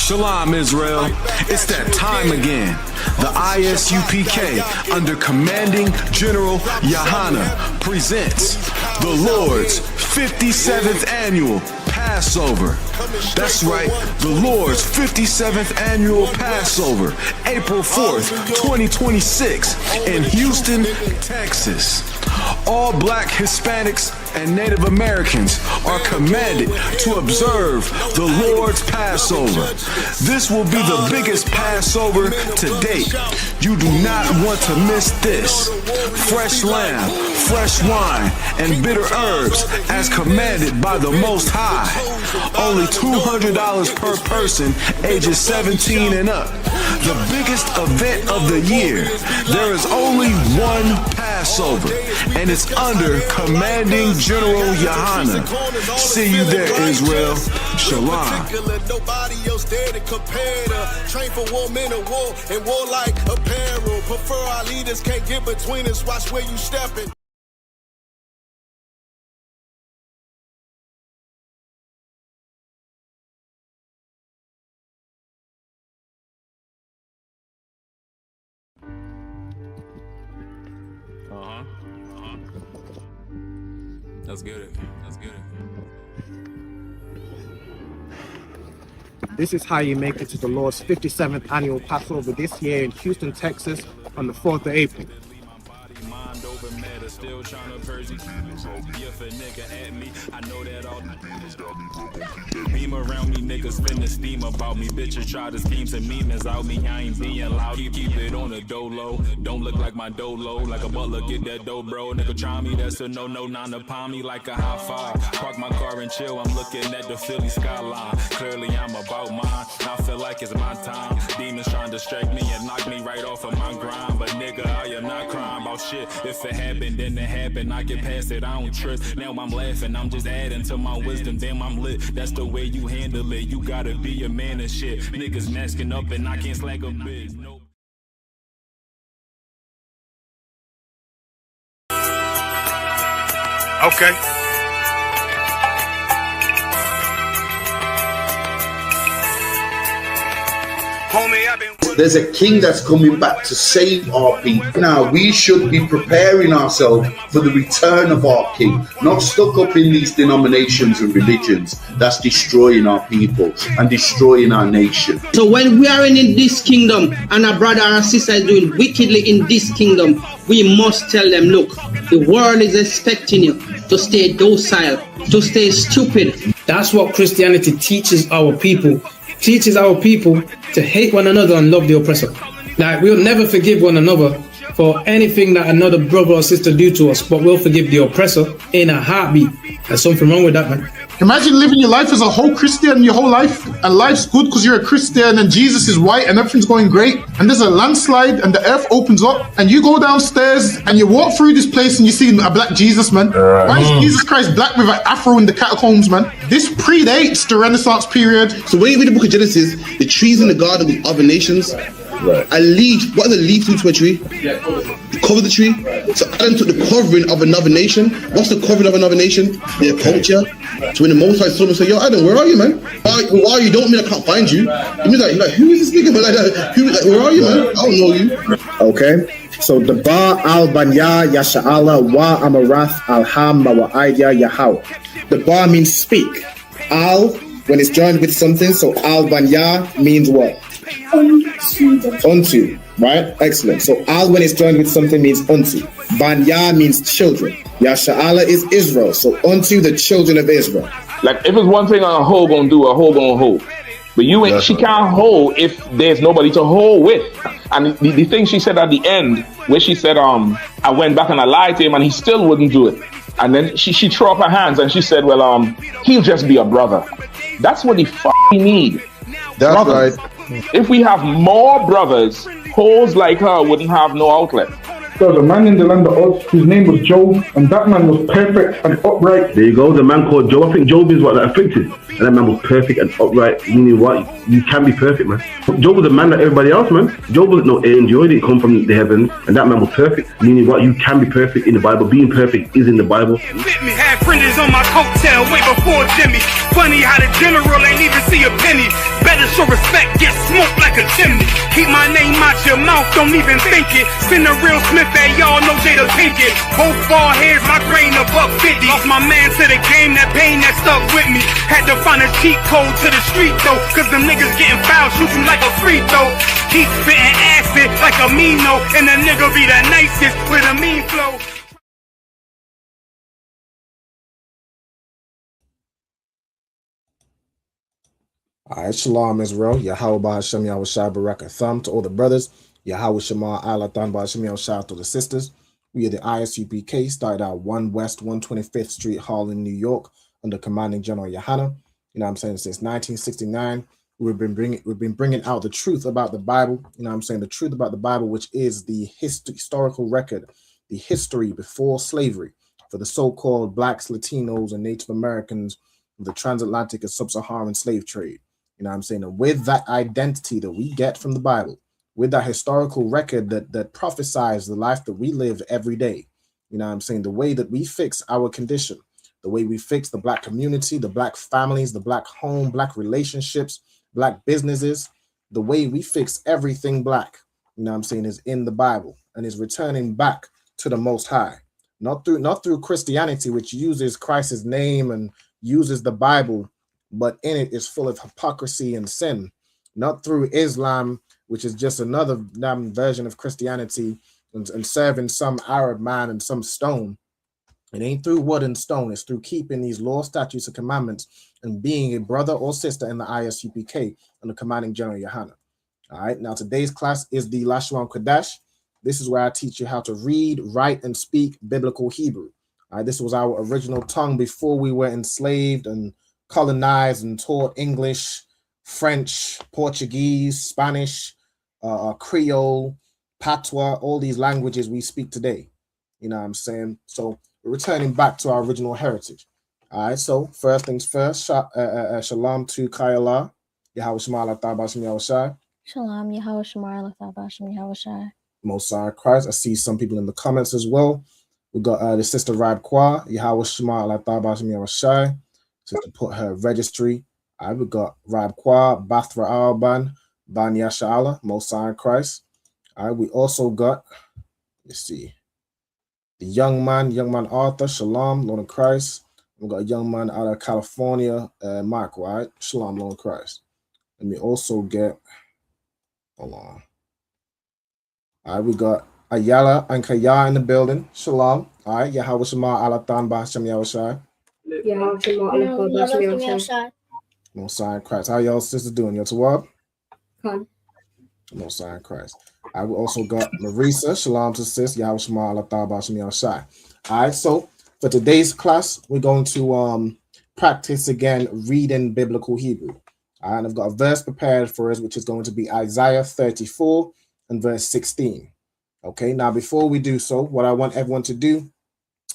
Shalom, Israel. It's that time again. The ISUPK, under Commanding General Yahana, presents the Lord's 57th Annual Passover. That's right, the Lord's 57th Annual Passover, April 4th, 2026, in Houston, Texas. All Black, Hispanics, and Native Americans are commanded to observe the Lord's Passover. This will be the biggest Passover to date. You do not want to miss this. Fresh lamb, fresh wine, and bitter herbs as commanded by the Most High. Only $200 per person, ages 17 and up. The biggest event of the year. There is only one Passover, and it's under Commanding General Yahana. See you there, Israel. Shalom. Nobody else there to compare to. Train for war, men of war, and warlike apparel. Prefer our leaders, can't get between us. Watch where you stepping. Let's get it. Let's get it. This is how you make it to the Lord's 57th annual Passover this year in Houston, Texas on the 4th of April. Mind over matter, still trying to purge these if a nigga at me, I know that all beam around me, niggas finna steam about me. Bitches try to scheme some memes out me. I ain't being loud, keep it on the dolo. Don't look like my dolo, like a butler, get that dough, bro. Nigga try me, that's a no-no, not to palm me like a high five. Park my car and chill, I'm looking at the Philly skyline. Clearly I'm about mine, I feel like it's my time. Demons trying to distract me and knock me right off of my grind. But nigga, I am not crying about shit. If it happened, then it happened. I get past it, I don't trust. Now I'm laughing, I'm just adding to my wisdom. Damn, I'm lit. That's the way you handle it. You gotta be a man and shit. Niggas masking up and I can't slack a bitch. Nope. Okay. Homie, I've been... There's a king that's coming back to save our people. Now, we should be preparing ourselves for the return of our king, not stuck up in these denominations and religions that's destroying our people and destroying our nation. So when we are in this kingdom and our brother or sister is doing wickedly in this kingdom, we must tell them, look, the world is expecting you to stay docile, to stay stupid. That's what Christianity teaches our people. Teaches our people to hate one another and love the oppressor. Like, we'll never forgive one another for anything that another brother or sister do to us, but we'll forgive the oppressor in a heartbeat. There's something wrong with that, man. Imagine living your life as a whole Christian your whole life, and life's good because you're a Christian and Jesus is white and everything's going great, and there's a landslide and the earth opens up and you go downstairs and you walk through this place and you see a black Jesus, man. Why is Jesus Christ black with an afro in the catacombs, man? This predates the Renaissance period. So when you read the book of Genesis, the trees in the garden with other nations, a leaf, what does a leaf do to a tree? Cover the tree. So Adam took the covering of another nation. What's the covering of another nation? Their culture. So when the Most High saw him and said, yo, Adam, where are you, man? Why you don't mean I can't find you? He means like, who is this nigga, man? Like, where are you, man? I don't know you. Okay. So the Ba al Banya Yasha'ala wa Amarath al Hamma wa Idea Yahweh. The Ba means speak. Al, when it's joined with something, so al Banya means what? Unto, right? Excellent. So al when it's joined with something means unto. Banya means children. Yasha'ala is Israel. So unto the children of Israel. Like if it's one thing a hoe gonna do, a hoe gonna hold. But you ain't. She can't hold if there's nobody to hold with. And the thing she said at the end, where she said, I went back and I lied to him and he still wouldn't do it. And then she threw up her hands and she said, well, he'll just be a brother. That's what he need. That's brothers. Right. If we have more brothers, hoes like her wouldn't have no outlet. There was a man in the land of Oz whose name was Job, and that man was perfect and upright. There you go, the man called Job. I think Job is what, like, afflicted. And that man was perfect and upright, meaning what? You can be perfect, man. Job was a man like everybody else, man. Job wasn't no angel, he didn't come from the heavens, and that man was perfect, meaning what? You can be perfect in the Bible. Being perfect is in the Bible. With me, had fringes on my coattail way before Jimmy. Funny how the general ain't even see a penny. Better show respect, get smoked like a chimney. Keep my name out your mouth, don't even think it. Send a real Smith at y'all, know Jada Pinkett. Both ball heads, my grain above 50. Lost my man to the game, that pain that stuck with me. Had to find a cheat code to the street though, cause them niggas getting foul, shoot you like a free throw. Keep spitting acid like a Mino, and the nigga be the nicest with a mean flow. Alright, Shalom Israel, Yahweh Ba'Hashem Yahushua Baraka Thumb to all the brothers, Yahweh Shema Allah Than Ba'Hashem Yahushua to the sisters. We are the ISUPK, started out 1 West 125th Street Hall in New York under Commanding General Yohana. You know what I'm saying? Since 1969, we've been bringing out the truth about the Bible. You know what I'm saying? The truth about the Bible, which is the historical record, the history before slavery for the so-called blacks, Latinos, and Native Americans of the transatlantic and sub-Saharan slave trade. You know what I'm saying? And with that identity that we get from the Bible, with that historical record that prophesies the life that we live every day, you know what I'm saying? The way that we fix our condition, the way we fix the black community, the black families, the black home, black relationships, black businesses, the way we fix everything black, you know what I'm saying, is in the Bible and is returning back to the Most High. Not through Christianity, which uses Christ's name and uses the Bible but in it is full of hypocrisy and sin, not through Islam, which is just another version of Christianity and serving some Arab man and some stone. It ain't through wood and stone. It's through keeping these law, statutes, and commandments and being a brother or sister in the ISUPK and the commanding general Yohana. All right. Now, today's class is the Lashawan Qadash. This is where I teach you how to read, write, and speak biblical Hebrew. All right. This was our original tongue before we were enslaved and colonized and taught English, French, Portuguese, Spanish, Creole, Patois, all these languages we speak today. You know what I'm saying? So we're returning back to our original heritage. All right. So first things first, shalom to Kayala. Yahweh Shema Allah Tabashim Yahushai. Shalom, Yahweh Shema Allah Tabashim Yahushai. Most High Christ. I see some people in the comments as well. We got the sister Rab Kwa. Yahweh Shema Allah Tabashim Yahushai. Sister put her registry. All right. We got Rab Kwa, Bathra Alban, Ban Yasha Allah, Most High Christ. All right. We also got, let's see, the young man Arthur, Shalom, Lord of Christ. We got a young man out of California, Michael, all right? Shalom, Lord of Christ. Let me also get, hold on. All right, we got Ayala and Kaya in the building. Shalom. All right, Yahweh Shema Alatan Bahashem Yahushai. Yahweh Shema Allah Tabashim Yahushai. Most High Christ. How y'all sisters doing? Y'all tawab? Come. Most High Christ. I also got Marisa. Shalom to sis. Yahweh Shema Allah Bahashem Yahushai. All right, so for today's class, we're going to practice again reading biblical Hebrew. All right, and I've got a verse prepared for us, which is going to be Isaiah 34 and verse 16. Okay, now before we do so, what I want everyone to do,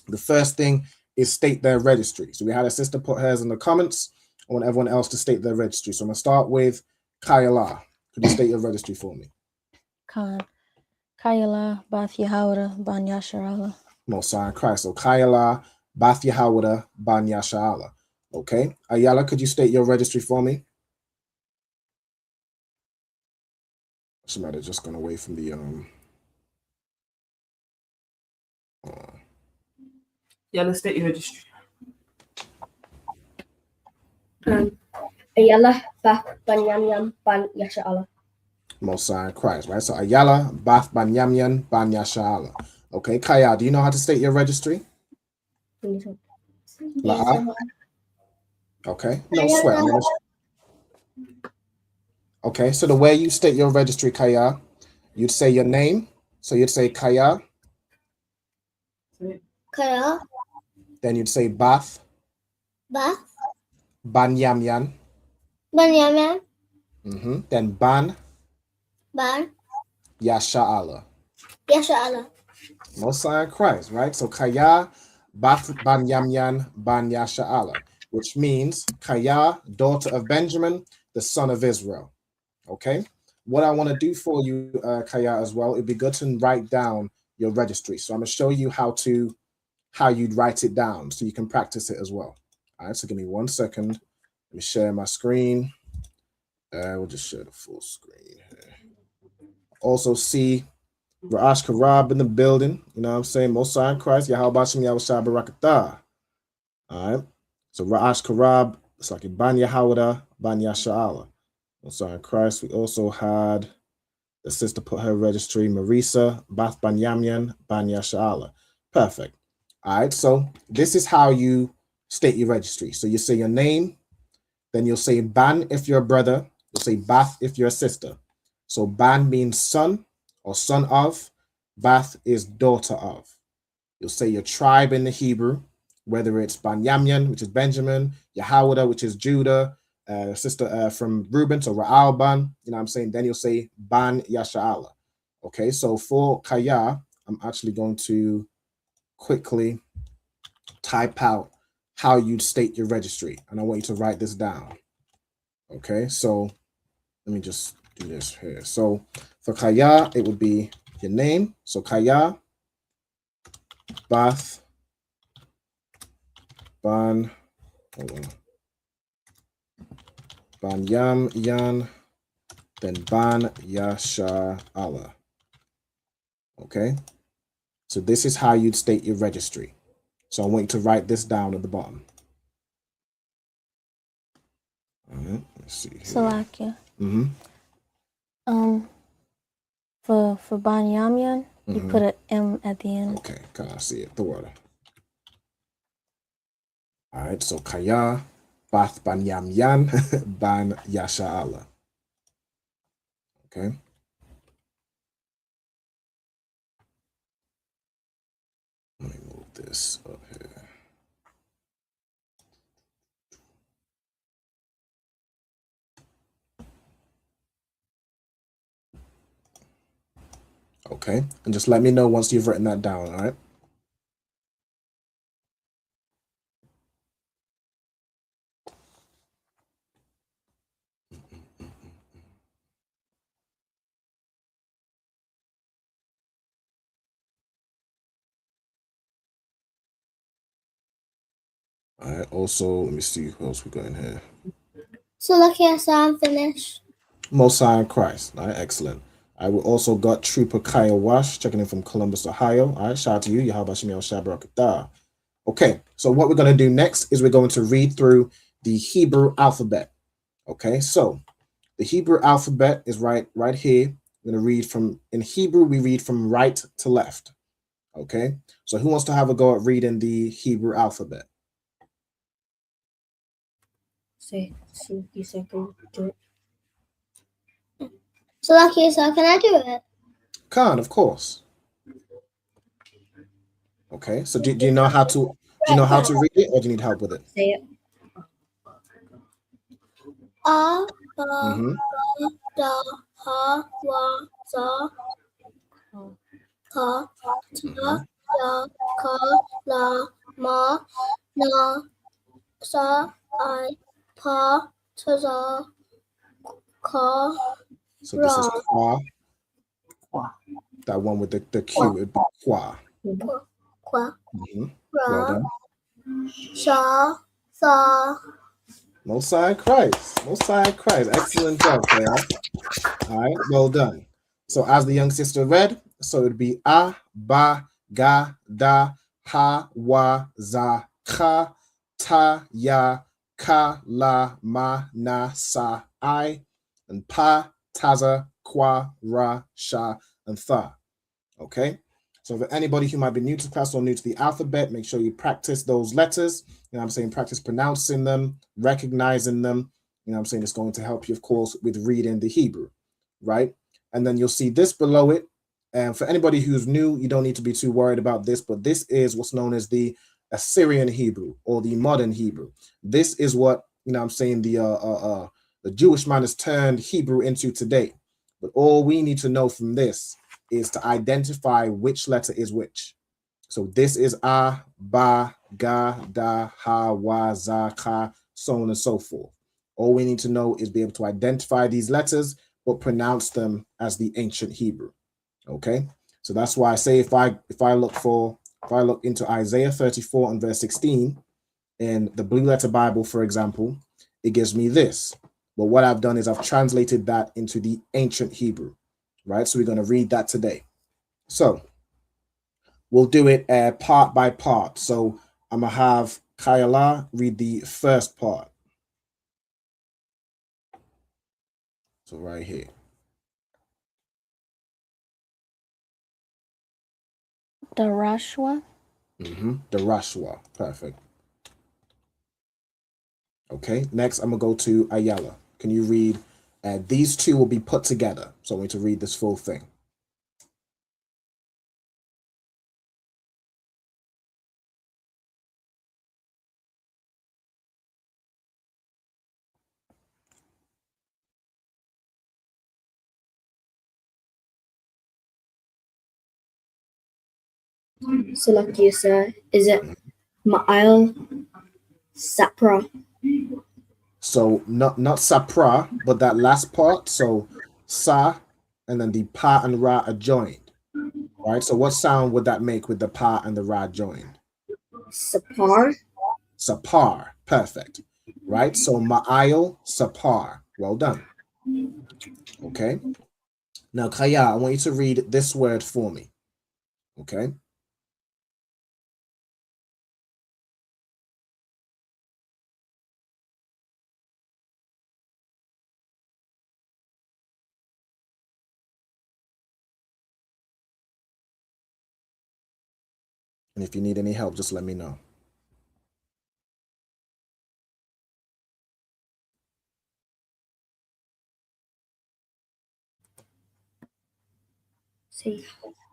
the first thing is state their registry. So we had a sister put hers in the comments. I want everyone else to state their registry. So I'm going to start with Kayala. Could you state your registry for me? Khan. Kayala, Bath Yahweh, Ban Yasher Allah. Most High Christ. So Kayala, Bath Yahweh, Ban Yasha Allah. Okay. Ayala, could you state your registry for me? Somebody just gone away from the Yeah, let's state your registry. Ayala, Bath, Ban Yamyam, Ban Yasher Allah. Most High Christ, right? So Ayala, Bath, Ban Yamyan, Ban Yasha Allah. Okay, Kaya, do you know how to state your registry? Okay, no sweat. Okay, so the way you state your registry, Kaya, you'd say your name. So you'd say Kaya. Kaya. Then you'd say Bath. Bath. Ban Yamyan. Ban Yamyan. Then Ban. Ban. Yasha Allah. Yasha Allah. Most High Christ, right? So Kaya, Bath, Ban Yamyan, Ban Yasha Allah, which means Kaya, daughter of Benjamin, the son of Israel. Okay, what I want to do for you, Kaya, as well, it'd be good to write down your registry. So I'm going to show you how you'd write it down so you can practice it as well. All right, so give me 1 second. Let me share my screen. We'll just share the full screen here. Also see Ra'ash Karab in the building. You know what I'm saying? Most High Christ, Yahweh Bashem Yahushai Barakatah. All right, so Ra'ash Karab, it's like Ban Yahweh, Ban Yasha Allah. Also in Christ, we also had the sister put her registry, Marisa, Bath Ban Yamyan, Ban Yasha Allah. Perfect. All right, so this is how you state your registry. So you say your name, then you'll say Ban if you're a brother, you'll say Bath if you're a sister. So Ban means son or son of, Bath is daughter of. You'll say your tribe in the Hebrew, whether it's Ban Yamyan, which is Benjamin, Yahweh, which is Judah, sister from Reuben, so Ra'al Ban, you know what I'm saying? Then you'll say Ban Yasha Allah. Okay, so for Kaya, I'm actually going to quickly type out how you'd state your registry, and I want you to write this down. Okay, so let me just do this here. So for Kaya, it would be your name. So Kaya, Bath, Ban, hold on. Ban Yam Yan, then Ban Yasha Allah. Okay, so this is how you'd state your registry. So I want you to write this down at the bottom. All right, let's see here. Salakia. Mm-hmm. For Banyamyan, you put an M at the end. Okay, can I see it? The water. All right, so Kaya, Bath Banyamyan, Ban Yasha'Allah. Okay. Let me move this up here. Okay, and just let me know once you've written that down, all right? All right, also, let me see who else we got in here. So lucky I saw I'm finished. Most High in Christ. All right, excellent. I will also got Trooper Kyle Wash checking in from Columbus, Ohio. All right, shout out to you. Yahweh Shemiel Shabarakatah. Okay, so what we're going to do next is we're going to read through the Hebrew alphabet. Okay, so the Hebrew alphabet is right here. I'm going to read from, in Hebrew, we read from right to left. Okay, so who wants to have a go at reading the Hebrew alphabet? See you said go do it. So lucky so can I do it? Can, of course. Okay, so do you know how to read it, or do you need help with it? Say it. A ba da ha wa za ka ta ya ka la ma na sa I pa ta za ka So this is ra. Kwa. That one with the Q, it'd be Kwa. Qua Well ra done. sha sa. Most High Christ. Most High Christ. Excellent job, Kaya. All right, well done. So as the young sister read, so it would be A, Ba, Ga, Da, Ha, Wa, Za, Ka, Ta, Ya, Ka, La, Ma, Na, Sa, I, and Pa, Taza, Kwa, Ra, Sha, and Tha. Okay? So for anybody who might be new to class or new to the alphabet, make sure you practice those letters. You know what I'm saying? Practice pronouncing them, recognizing them. You know what I'm saying? It's going to help you, of course, with reading the Hebrew, right? And then you'll see this below it. And for anybody who's new, you don't need to be too worried about this, but this is what's known as the Assyrian Hebrew or the modern Hebrew. This is what, you know what I'm saying, the Jewish man has turned Hebrew into today. But all we need to know from this is to identify which letter is which. So this is A, Ba, Ga, Da, Ha, Wa, Za, Ka, so on and so forth. All we need to know is be able to identify these letters, but pronounce them as the ancient Hebrew. Okay, so that's why I say if I look into Isaiah 34 and verse 16 in the Blue Letter Bible, for example, it gives me this. But what I've done is I've translated that into the ancient Hebrew, right? So we're going to read that today. So we'll do it part by part. So I'm going to have Kayala read the first part. So right here. Darashwa. Darashwa. Perfect. Okay, next I'm going to go to Ayala. Can you read? These two will be put together. So I want you to read this full thing. So lucky sir, is it Ma'il Sapra? So not Sapra, but that last part. So Sa and then the Pa and Ra are joined. Right? So what sound would that make with the Pa and the Ra joined? Sapar. Sapar. Perfect. Right? So Ma'il Sapar. Well done. Okay. Now, Kaya, I want you to read this word for me. Okay. And if you need any help, just let me know.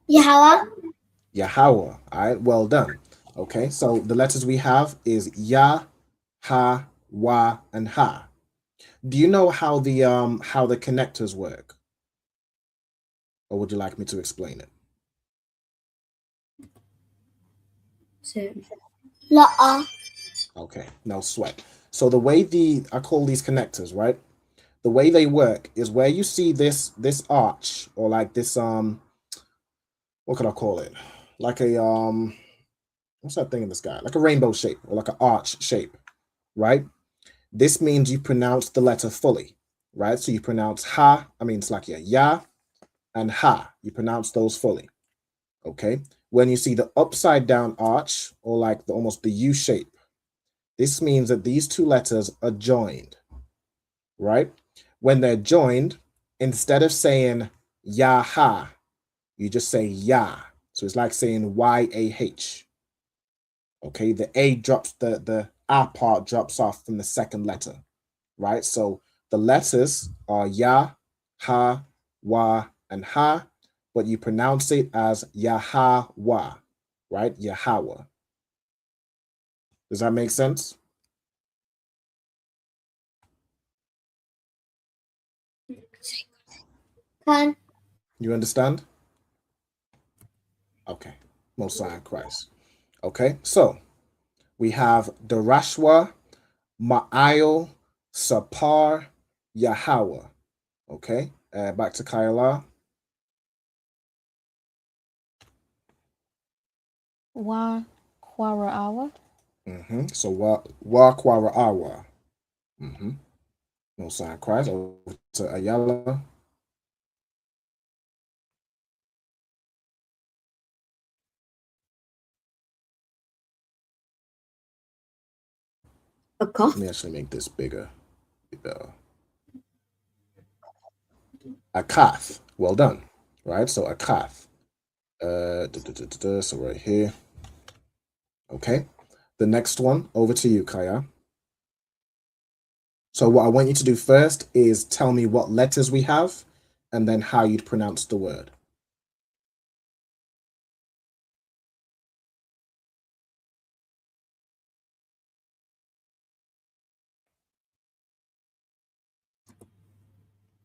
Yahweh. Yahweh. All right, well done. Okay, so the letters we have is Ya, Ha, Wa, and Ha. Do you know how the connectors work? Or would you like me to explain it? La. Okay, no sweat. So the way I call these connectors, right? The way they work is where you see this arch, or like this what could I call it? Like a what's that thing in the sky? Like a rainbow shape, or like an arch shape, right? This means you pronounce the letter fully, right? So you pronounce ha, it's like ya and ha. You pronounce those fully. Okay. When you see the upside down arch, or like almost the U shape, this means that these two letters are joined, right? When they're joined, instead of saying Yah, you just say Ya. So it's like saying Y-A-H. Okay, the A drops, the A part drops off from the second letter, right? So the letters are Ya, Ha, Wa, and Ha, but you pronounce it as Yahweh, right? Yahweh. Does that make sense? Can. You understand? Okay. Most High in Christ. Okay, so we have Darashwa, Ma'ayo, Sapar, Yahweh. Okay, back to Kayla. Wa Kwaraawa. So wa Kwaraawa. Most High in Christ. Over to Ayala. Let me actually make this bigger. Akath. Well done. Right? So Akath. So right here. Okay. The next one, over to you, Kaya. So what I want you to do first is tell me what letters we have and then how you'd pronounce the word.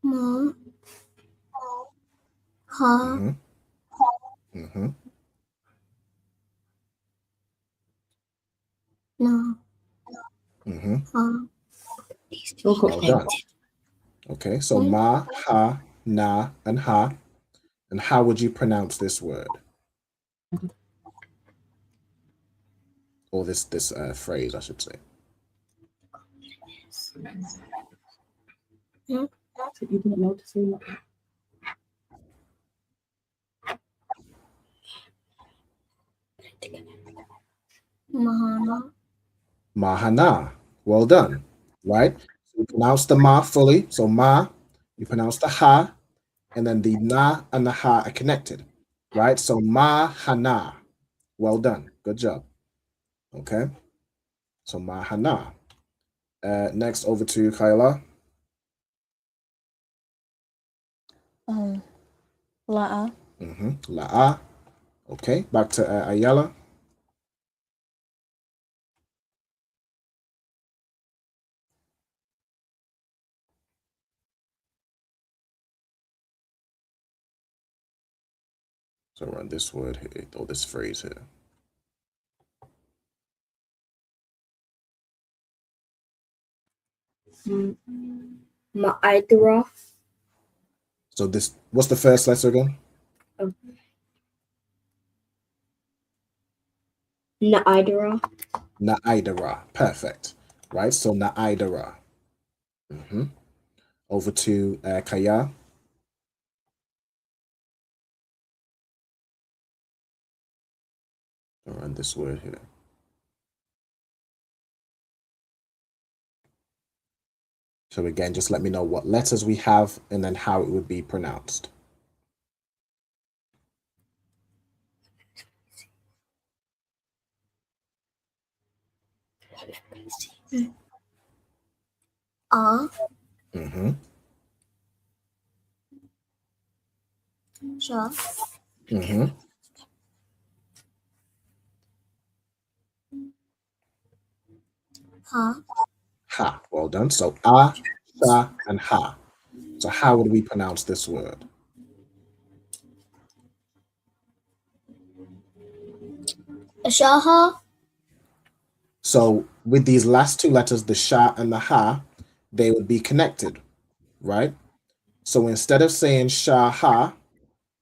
Ma. Ha. No. Well done. Okay, so ma, ha, na, and ha. And how would you pronounce this word? Or this phrase, I should say. So you didn't know to say that. Mahana. Mahana. Well done. Right? So you pronounce the ma fully. So ma, you pronounce the ha, and then the na and the ha are connected. Right? So mahana. Well done. Good job. Okay. So mahana. Next over to Kayla. La'a. La'a. Okay. Back to Ayala. So run this word here, or this phrase here. Ma'idra. So this, what's the first letter again? Na'idra. Na'idara. Perfect. Right? So Na'idara. Over to Kaya. I'll run this word here. So again, just let me know what letters we have and then how it would be pronounced. Ah. Mm-hmm. Sure. Mm-hmm. Ha. Ha. Well done. So ah, sha, and ha. So how would we pronounce this word? Shaha. So with these last two letters, the sha and the ha, they would be connected, right? So instead of saying sha ha,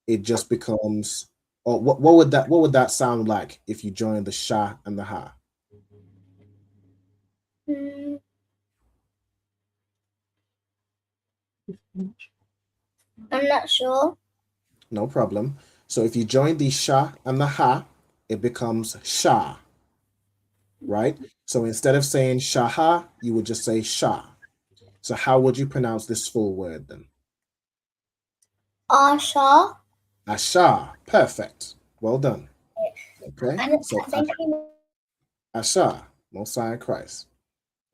it just becomes. Or what would that sound like if you join the sha and the ha? I'm not sure. No problem. So if you join the sha and the ha, it becomes sha, right? So instead of saying shaha, you would just say sha. So how would you pronounce this full word then? Asha. Asha. Perfect. Well done. Okay. And So I think Asha, Most High Christ.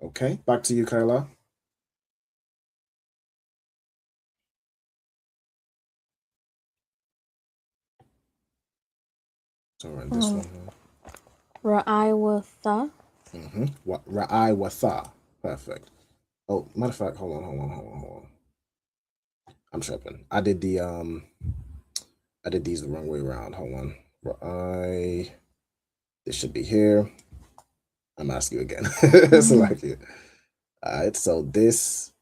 Okay. Back to you, Kayla. So we're in this one here. Ra'ai Mm-hmm. Ra'ai watha. Perfect. Oh, matter of fact, hold on. I'm tripping. I did these the wrong way around. Hold on. Ra'ai. This should be here. I'm asking you again. So like it. All right. So this,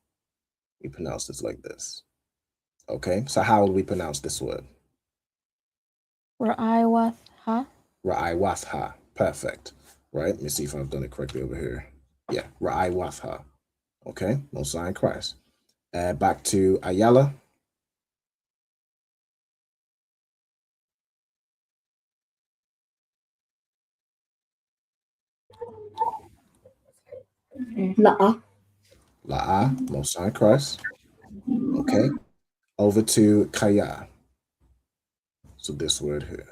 we pronounce this like this. Okay. So how would we pronounce this word? Ra'ai watha. Ra'ai watha. Perfect. Right. Let me see if I've done it correctly over here. Yeah. Ra'ai watha. Okay. Most High Christ. Back to Ayala. La'a. La'a, Most High Christ. Okay. Over to Kaya. So this word here.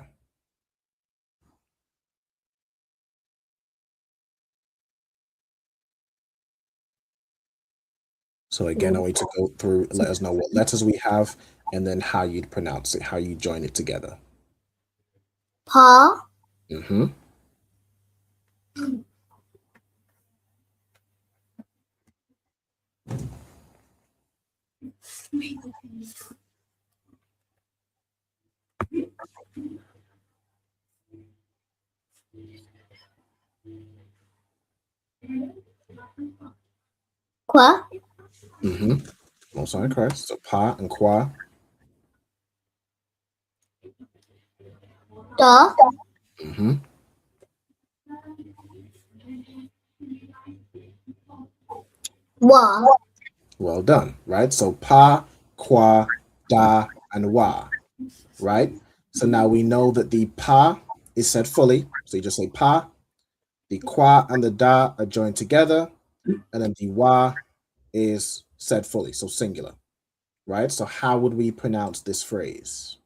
So again, I want you to go through, let us know what letters we have, and then how you'd pronounce it, how you join it together. Pa. Mm-hmm. Qua. Mm-hmm. Most High Christ. So pa and qua. Da. Mm-hmm. Wa. Well done, right? So pa, qua, da, and wa, right? So now we know that the pa is said fully. So you just say pa. The qua and the da are joined together, and then the wa is said fully, so singular, right? So how would we pronounce this phrase?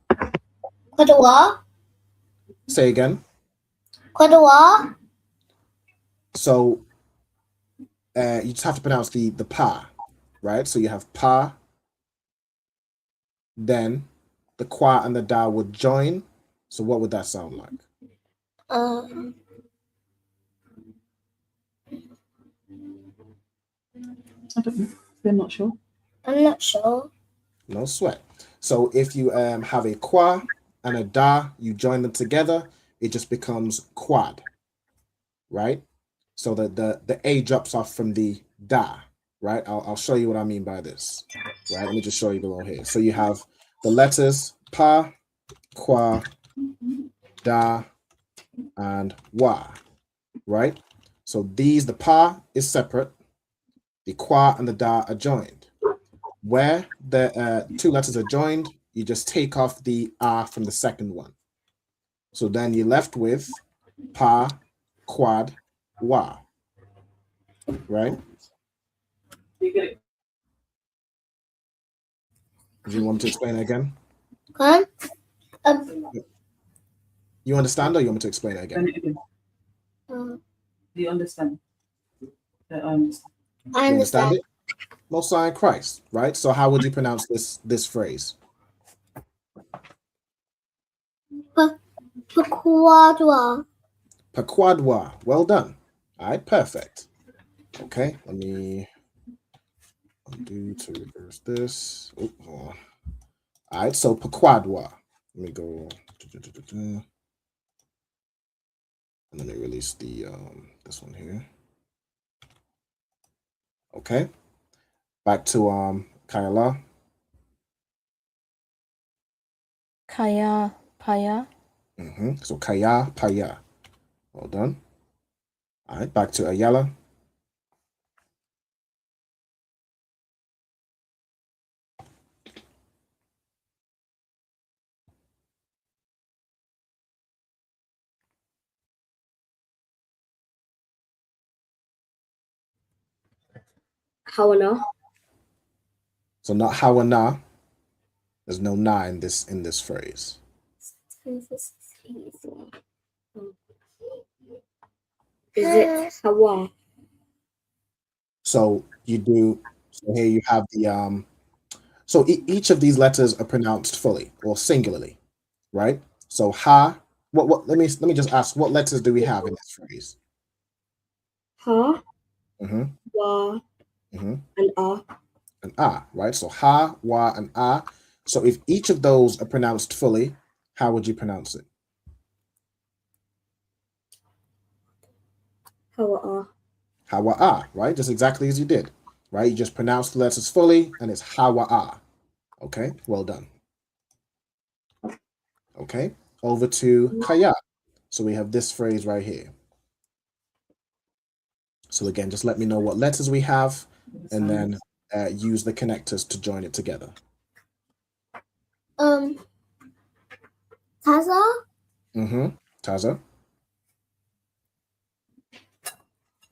Quadwa. Say again. Quadwa. So you just have to pronounce the pa, right? So you have pa, then the qua and the da would join. So what would that sound like? I'm not sure. I'm not sure. No sweat. So if you have a qua and a da, you join them together, it just becomes quad, right? So the A drops off from the da, right? I'll show you what I mean by this, right? Let me just show you below here. So you have the letters pa, qua, da, and wa, right? So the pa is separate, the qua and the da are joined. Where the two letters are joined, you just take off the R from the second one. So then you're left with pa, quad, wa, right? Do you want me to explain it again? You understand, or you want me to explain it again? Do you understand? I understand. You understand it? Most High in Christ, right? So how would you pronounce this phrase? Pakwadwa. Pakwadwa. Well done. All right, perfect. Okay, let me undo to reverse this. Oh, hold on. All right, so Pakwadwa. Let me go. And let me release the this one here. Okay. Back to Kayla. Kaya Paya. So Kaya Paya. Well done. All right, back to Ayala. Hawana. So not Hawana. There's no na in this phrase. Is it Hawa? So you do. So here you have the So each of these letters are pronounced fully or singularly, right? So ha. What? Let me just ask. What letters do we have in this phrase? Ha. Mm-hmm. Wa. Mm-hmm. And ah. And ah, right? So ha, wa, and ah. So if each of those are pronounced fully, how would you pronounce it? Hawa. Hawa ah, right? Just exactly as you did, right? You just pronounce the letters fully, and it's hawa ah. Okay, well done. Okay, over to kaya. So we have this phrase right here. So again, just let me know what letters we have, and then use the connectors to join it together. Taza. Mm-hmm. Taza.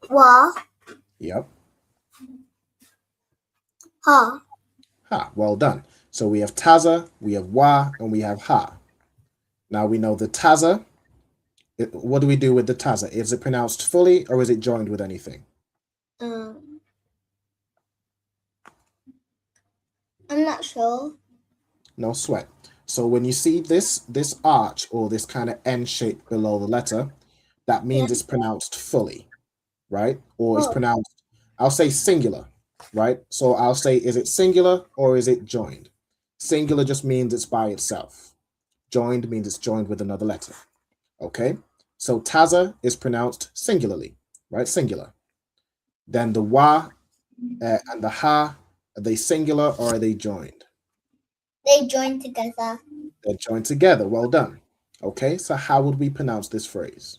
Wa. Yep. Ha. Ha. Well done. So we have taza, we have wa, and we have ha. Now we know the taza. What do we do with the taza? Is it pronounced fully or is it joined with anything? I'm not sure. No sweat. So when you see this arch or this kind of N shape below the letter, that means it's pronounced fully, right? Or it's pronounced, I'll say singular, right? So I'll say, is it singular or is it joined? Singular just means it's by itself. Joined means it's joined with another letter. Okay? So taza is pronounced singularly, right? Singular. Then the wa and the ha, are they singular or are they joined? They join together. They're joined together. Well done. Okay, so how would we pronounce this phrase?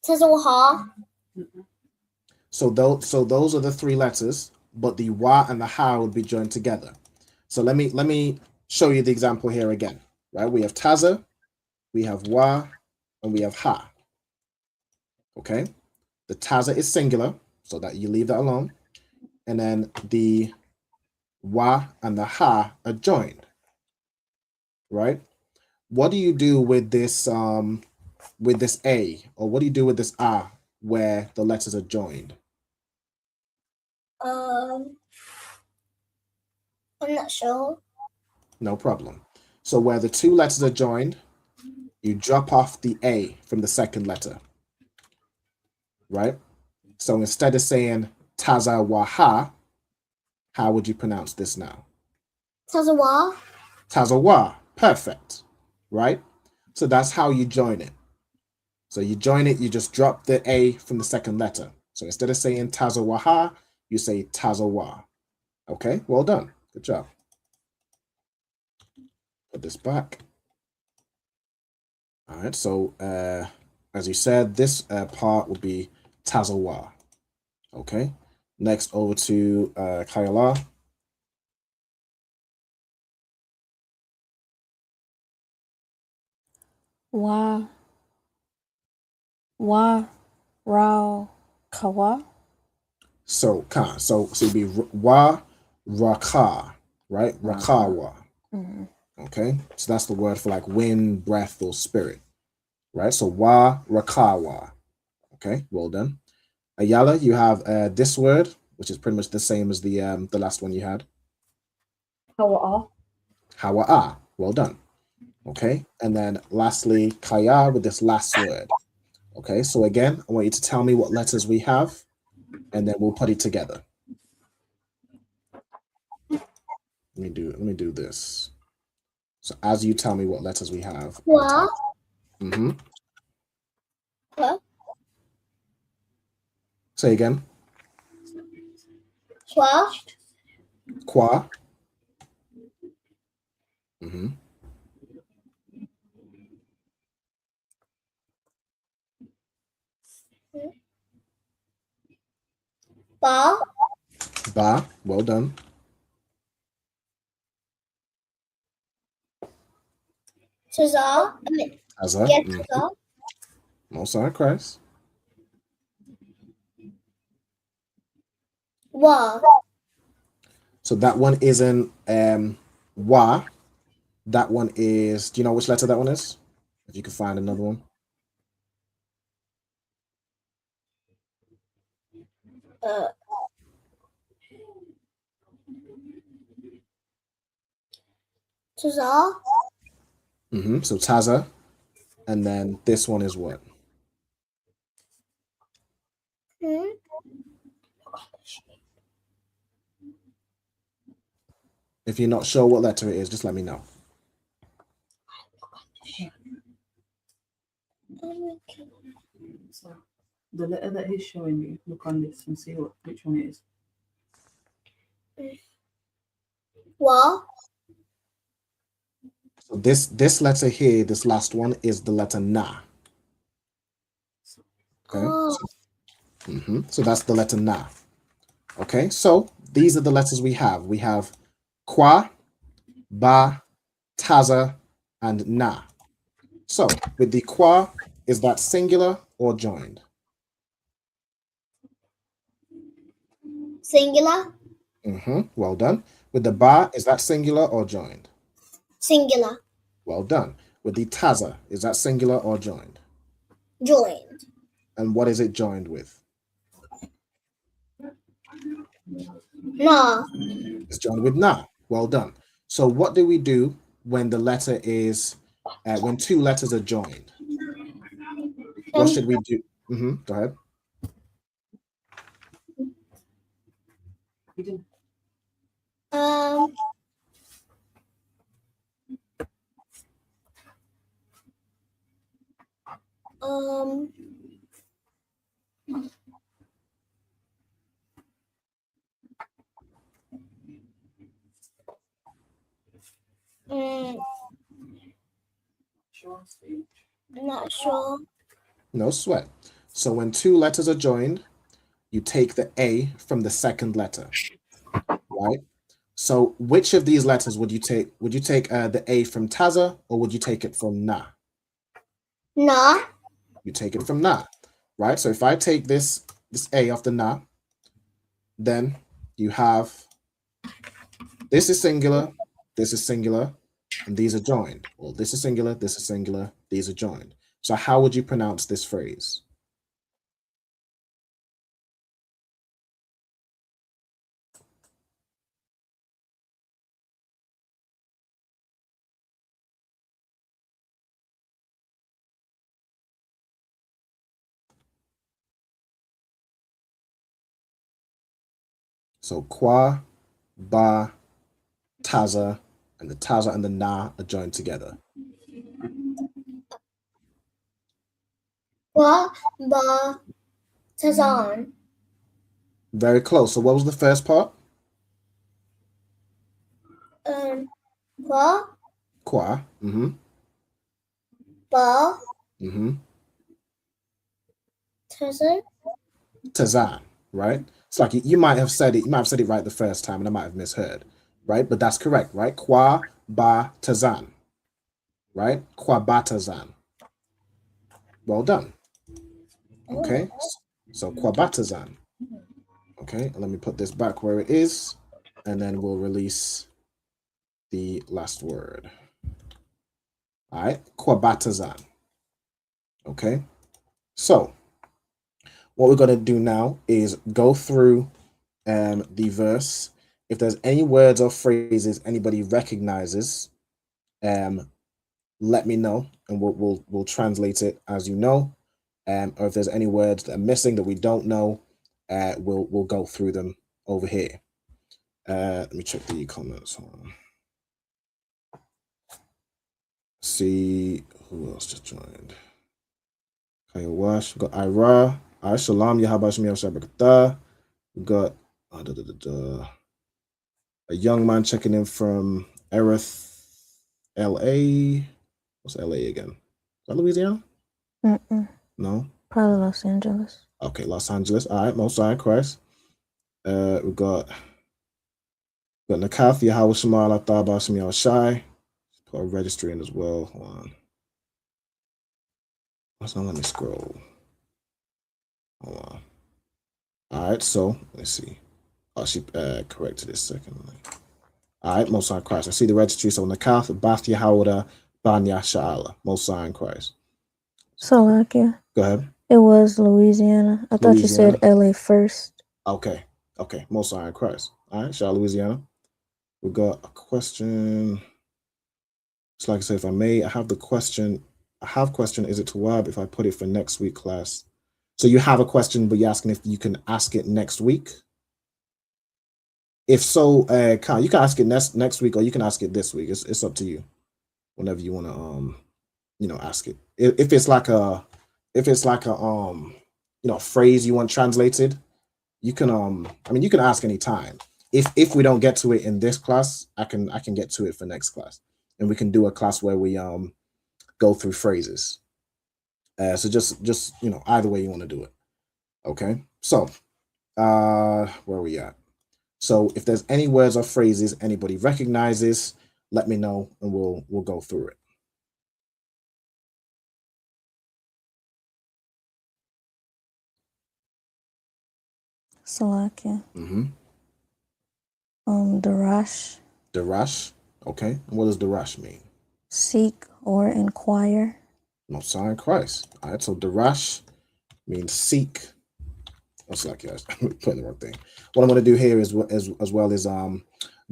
Tazawaha. So those are the three letters, but the wa and the ha would be joined together. So let me show you the example here again. Right? We have taza, we have wa, and we have ha. Okay? The taza is singular, so that you leave that alone. And then the wa and the ha are joined. Right? What do you do with this a, or what do you do with this a where the letters are joined? I'm not sure. No problem. So where the two letters are joined, you drop off the a from the second letter. Right? So instead of saying tazawaha, how would you pronounce this now? Tazawa. Tazawa. Perfect. Right? So that's how you join it. So you join it, you just drop the a from the second letter. So instead of saying tazawaha, you say tazawa. Okay, well done. Good job. Put this back. All right, so as you said, this part will be tazawa. Okay, next over to Kayala. Wa Rao Kawa. So it'd be wa raka, right? Rakawa. Mm-hmm. Okay, so that's the word for like wind, breath, or spirit. right? So wa rakawa. Okay, well done. Ayala, you have this word, which is pretty much the same as the last one you had. Hawa'a. Hawa'a. Well done. Okay, and then lastly, kaya with this last word. Okay, so again, I want you to tell me what letters we have, and then we'll put it together. Let me do this. So as you tell me what letters we have. Qua. Mm-hmm. Qua. Say again. Qua. Qua. Mm-hmm. Ba. Ba. Well done. Taza. Taza. Yeah, Mm-hmm. Taza. Most are Christ. Wa. So that one isn't wa. That one is, do you know which letter that one is? If you can find another one. Taza. Mm-hmm. So Taza. And then this one is what? If you're not sure what letter it is, just let me know. So the letter that he's showing you, look on this and see which one it is. Wa. So this letter here, this last one, is the letter na. Okay. Oh. So that's the letter na. Okay. So these are the letters we have. We have kwa, ba, taza, and na. So with the kwa, is that singular or joined? Singular. Well done. With the ba, is that singular or joined? Singular. Well done. With the taza, is that singular or joined? Joined. And what is it joined with? Na. It's joined with na. Well done. So what do we do when the letter is, when two letters are joined? What should we do? Go ahead. Not sure. No sweat. So when two letters are joined, you take the A from the second letter, right? So which of these letters would you take? Would you take the A from taza, or would you take it from na? Na. You take it from na, right? So if I take this A off the na, then you have, this is singular, and these are joined. Well, this is singular, these are joined. So how would you pronounce this phrase? So kwa, ba, taza, and the taza and the na are joined together. Qua. Ba. Tazan. Very close. So what was the first part? Qua. Qua. Ba. Tazan. Tazan, right? It's like you might have said it right the first time, and I might have misheard, right? But that's correct, right? Qua, ba, tazan, right? Qua, ba, tazan. Well done. Okay, so qua, ba, tazan. Okay, let me put this back where it is, and then we'll release the last word. All right, qua, ba, tazan. Okay, so what we're going to do now is go through the verse. If there's any words or phrases anybody recognizes, let me know, and we'll translate it as you know. Or if there's any words that are missing that we don't know, we'll go through them over here. Let me check the comments. Hold on. See who else just joined. Kaya Wash. We got Ira. Shalom. Yahabashim Shabakata. We got a young man checking in from Erith, LA. What's LA again? Is that Louisiana? No. Probably Los Angeles. Okay, Los Angeles. All right, Most High Christ. We got Nakath, Yahweh Shemal, Athaba, Shemiel Shai. Put a registry in as well. Hold on. Let's not let me scroll. Hold on. All right, so let's see. Oh, she corrected this second. All right, Most High Christ. I see the registry. So Nakath, Bath Yahweh, Banya Sha'ala. Most High Christ. Salakia. Go ahead. It was Louisiana. I thought you said LA first. Okay. Most High Christ. All right, Shaw, Louisiana. We got a question. It's like I said, if I may, I have question. Is it Tawab if I put it for next week class? So you have a question, but you're asking if you can ask it next week? If so, you can ask it next week, or you can ask it this week. It's up to you. Whenever you want to ask it. If it's like a phrase you want translated, you can you can ask any time. If we don't get to it in this class, I can get to it for next class, and we can do a class where we go through phrases. So just either way you want to do it. Okay, so where are we at? So if there's any words or phrases anybody recognizes, let me know, and we'll go through it. Salakia. Darash. Darash. Okay. And what does Darash mean? Seek or inquire. Most High Christ. All right. So Darash means seek. That's like I'm putting the wrong thing. What I'm going to do here is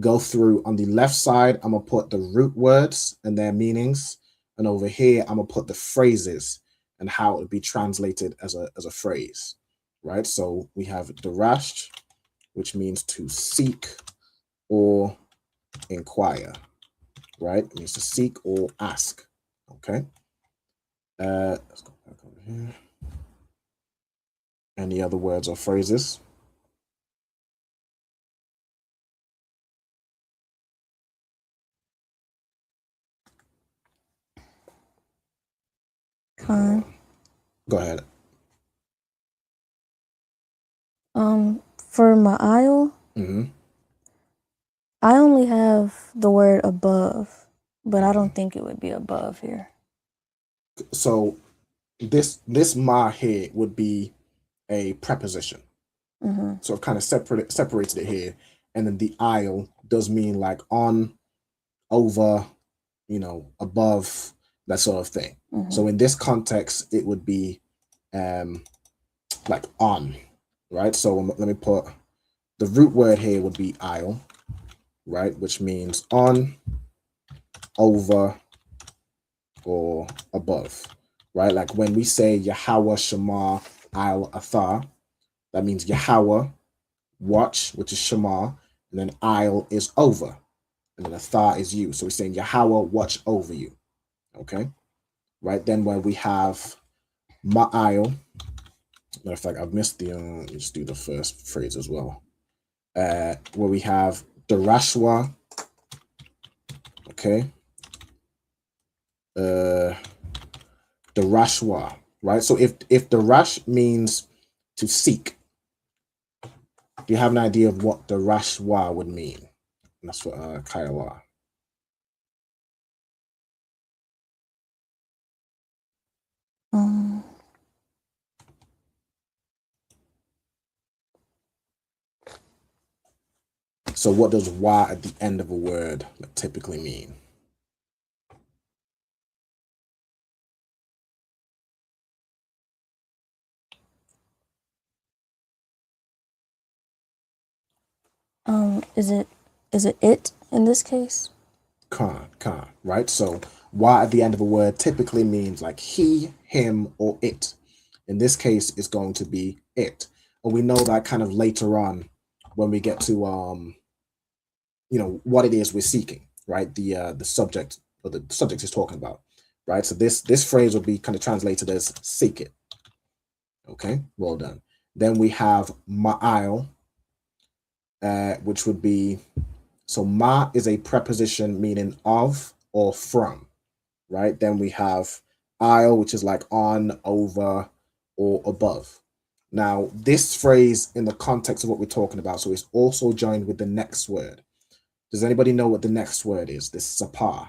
go through on the left side. I'm going to put the root words and their meanings, and over here I'm going to put the phrases and how it would be translated as a phrase. Right. So we have Darash, which means to seek or inquire. Right. It means to seek or ask. Okay. Let's go back over here. Any other words or phrases? Khan. Go ahead. For my aisle, I only have the word above, but I don't think it would be above here. So this ma here would be a preposition. So I've kind of separated it here, and then the aisle does mean like on, over, above, that sort of thing. So in this context, it would be like on, right? So let me put the root word here would be aisle, right? Which means on, over, or above, right? Like when we say Yahweh Shema Al Athar, that means Yahweh, watch, which is Shema, and then Al is over, and then Athar is you. So we're saying Yahweh, watch over you. Okay, right? Then when we have Ma'al, matter of fact, I've missed the, let me just do the first phrase as well. Where we have Darashwa, okay, Darashwa, right? So if Darash means to seek, do you have an idea of what Darashwa would mean? And that's what Kaiwa. So what does wa at the end of a word typically mean? Is it in this case? Khan, right? So why at the end of a word typically means like he, him, or it. In this case, it's going to be it. And we know that kind of later on when we get to what it is we're seeking, right? The subject, or the subject is talking about, right? So this phrase will be kind of translated as seek it. Okay, well done. Then we have ma'al, which would be, so ma is a preposition meaning of or from, right? Then we have aisle, which is like on, over, or above. Now, this phrase in the context of what we're talking about, so it's also joined with the next word. Does anybody know what the next word is? This sapar.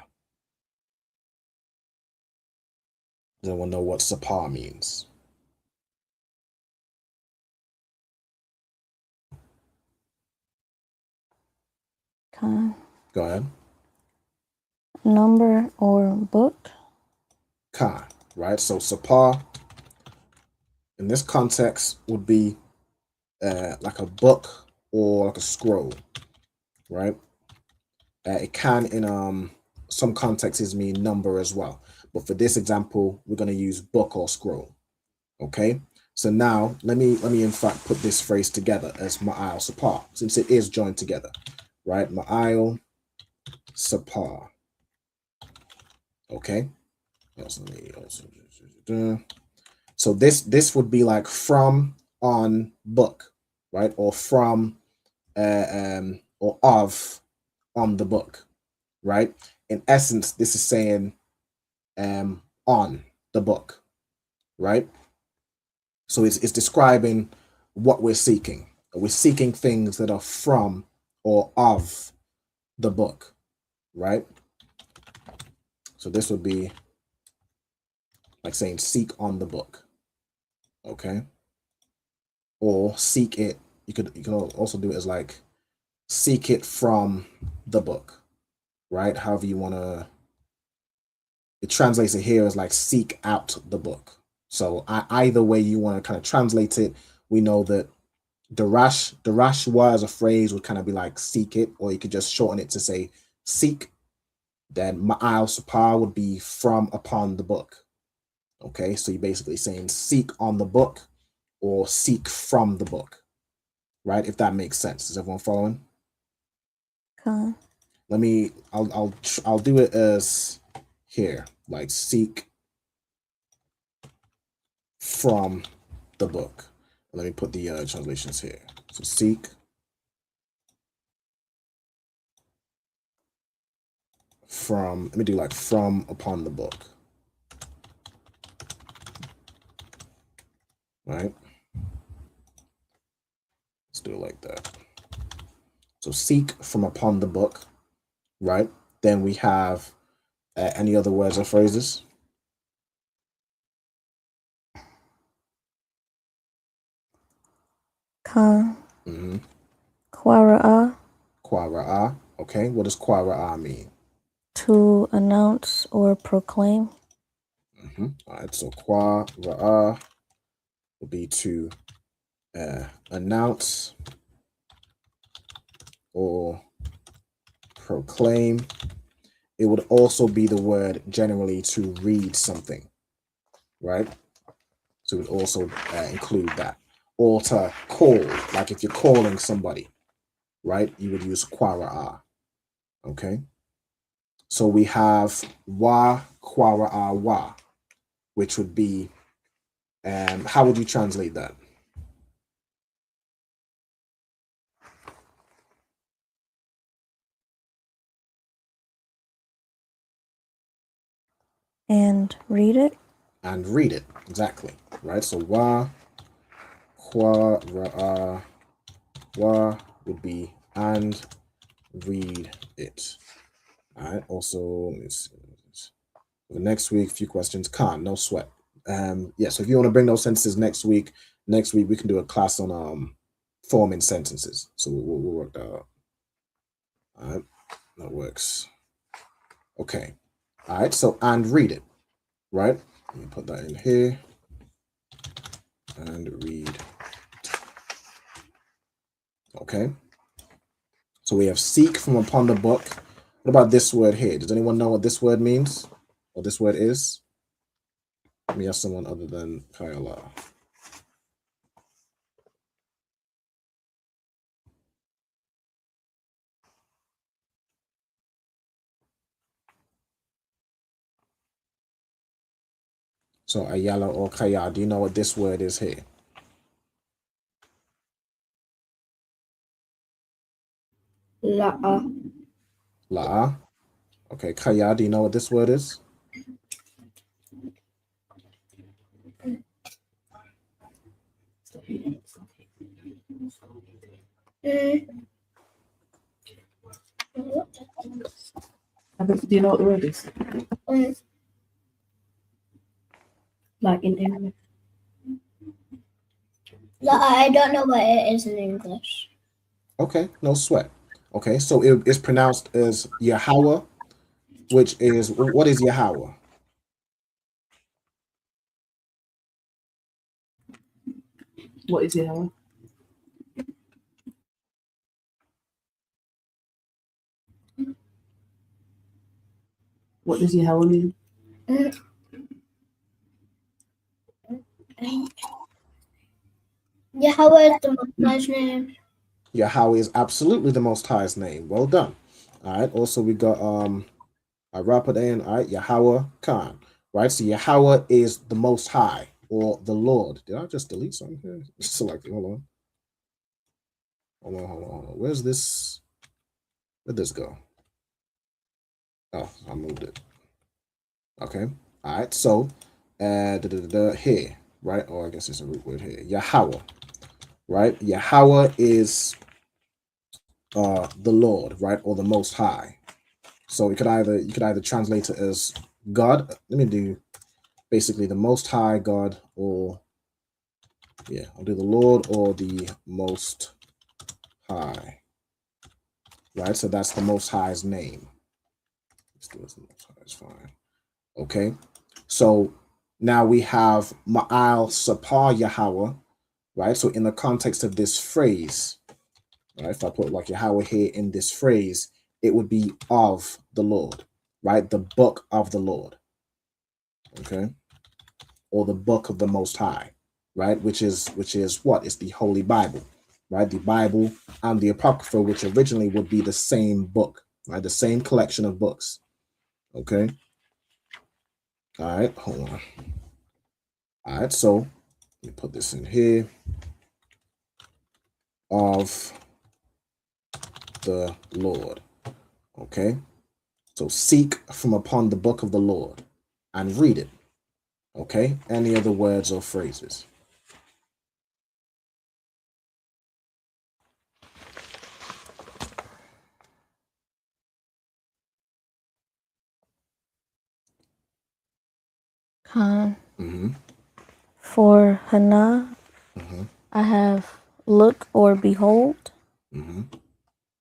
Does anyone know what sapar means? Khan. Go ahead. Number or book? Khan, right? So sapar in this context would be like a book or like a scroll, right? It can in some contexts mean number as well, but for this example we're going to use book or scroll. Okay, so now let me in fact put this phrase together as ma'al sapar, since it is joined together, right? Ma'al sapar. Okay, so this would be like from, on, book, right? Or from or of, on the book, right? In essence, this is saying on the book, right? So it's describing what we're seeking. We're seeking things that are from or of the book, right? So this would be like saying seek on the book, okay? Or seek it. You can also do it as like seek it from the book, right? However you want to. It translates it here as like seek out the book. So either way you want to kind of translate it, we know that darash wa as a phrase would kind of be like seek it, or you could just shorten it to say seek. Then ma'al sapar would be from, upon the book. Okay, so you're basically saying seek on the book or seek from the book, right? If that makes sense. Is everyone following? Khan. I'll do it as here, like seek from the book. Let me put the translations here. So seek from, let me do like from, upon the book, right? Let's do it like that. So seek from, upon the book, right? Then we have any other words or phrases? Khan. Mm-hmm. Quara'a. Quara'a. Okay, what does quara'a mean? To announce or proclaim. Mm-hmm. All right, so quara'a would be to announce or proclaim. It would also be the word generally to read something, right? So it would also include that. Or to call, like if you're calling somebody, right? You would use quara'a, okay? So we have wa, quara'a, wa, which would be, how would you translate that? And read it. And read it, exactly, right? So wa, quara'a, wa would be and read it. All right, also, next week, a few questions. Can't, no sweat. Yeah, so if you want to bring those sentences next week we can do a class on forming sentences. So we'll work that out. All right, that works. Okay. All right, so and read it, right? Let me put that in here. And read. Okay. So we have seek from upon the book. What about this word here? Does anyone know what this word means? What this word is? Let me ask someone other than Kayala. So Ayala or Kaya, do you know what this word is here? La'a. La'a. Okay, Kaya, do you know what this word is? Do you know what the word is? Like in English. I don't know what it is in English. Okay, no sweat. Okay, so it is pronounced as Yahweh, which is, what is Yahweh? What is Yahweh? What does Yahweh mean? Yahweh is the Most High's name. Yahweh is absolutely the Most High's name. Well done. All right, also we got Rapadan, all right, Yahweh Khan. Right, so Yahweh is the Most High, or the Lord. Did I just delete something here? Select it, hold on. Hold on. Where'd this go? Oh, I moved it. Okay. All right. So, here, right? Or I guess it's a root word here. Yahweh, right? Yahweh is the Lord, right, or the Most High. So you could either translate it as God. Let me do basically the Most High God, or yeah, I'll do the Lord or the Most High. Right. So that's the Most High's name. Let's do this. The Most High is fine. Okay. So now we have Ma'al Sapar Yahweh, right? So in the context of this phrase, right, if I put like Yahweh here in this phrase, it would be of the Lord, right? The book of the Lord, okay? Or the book of the Most High, right? Which is what? It's the Holy Bible, right? The Bible and the Apocrypha, which originally would be the same book, right? The same collection of books, okay? All right, hold on. All right, so let me put this in here. Of the Lord. Okay, so seek from upon the book of the Lord and read it. Okay, any other words or phrases? Khan. For Hana, I have look or behold.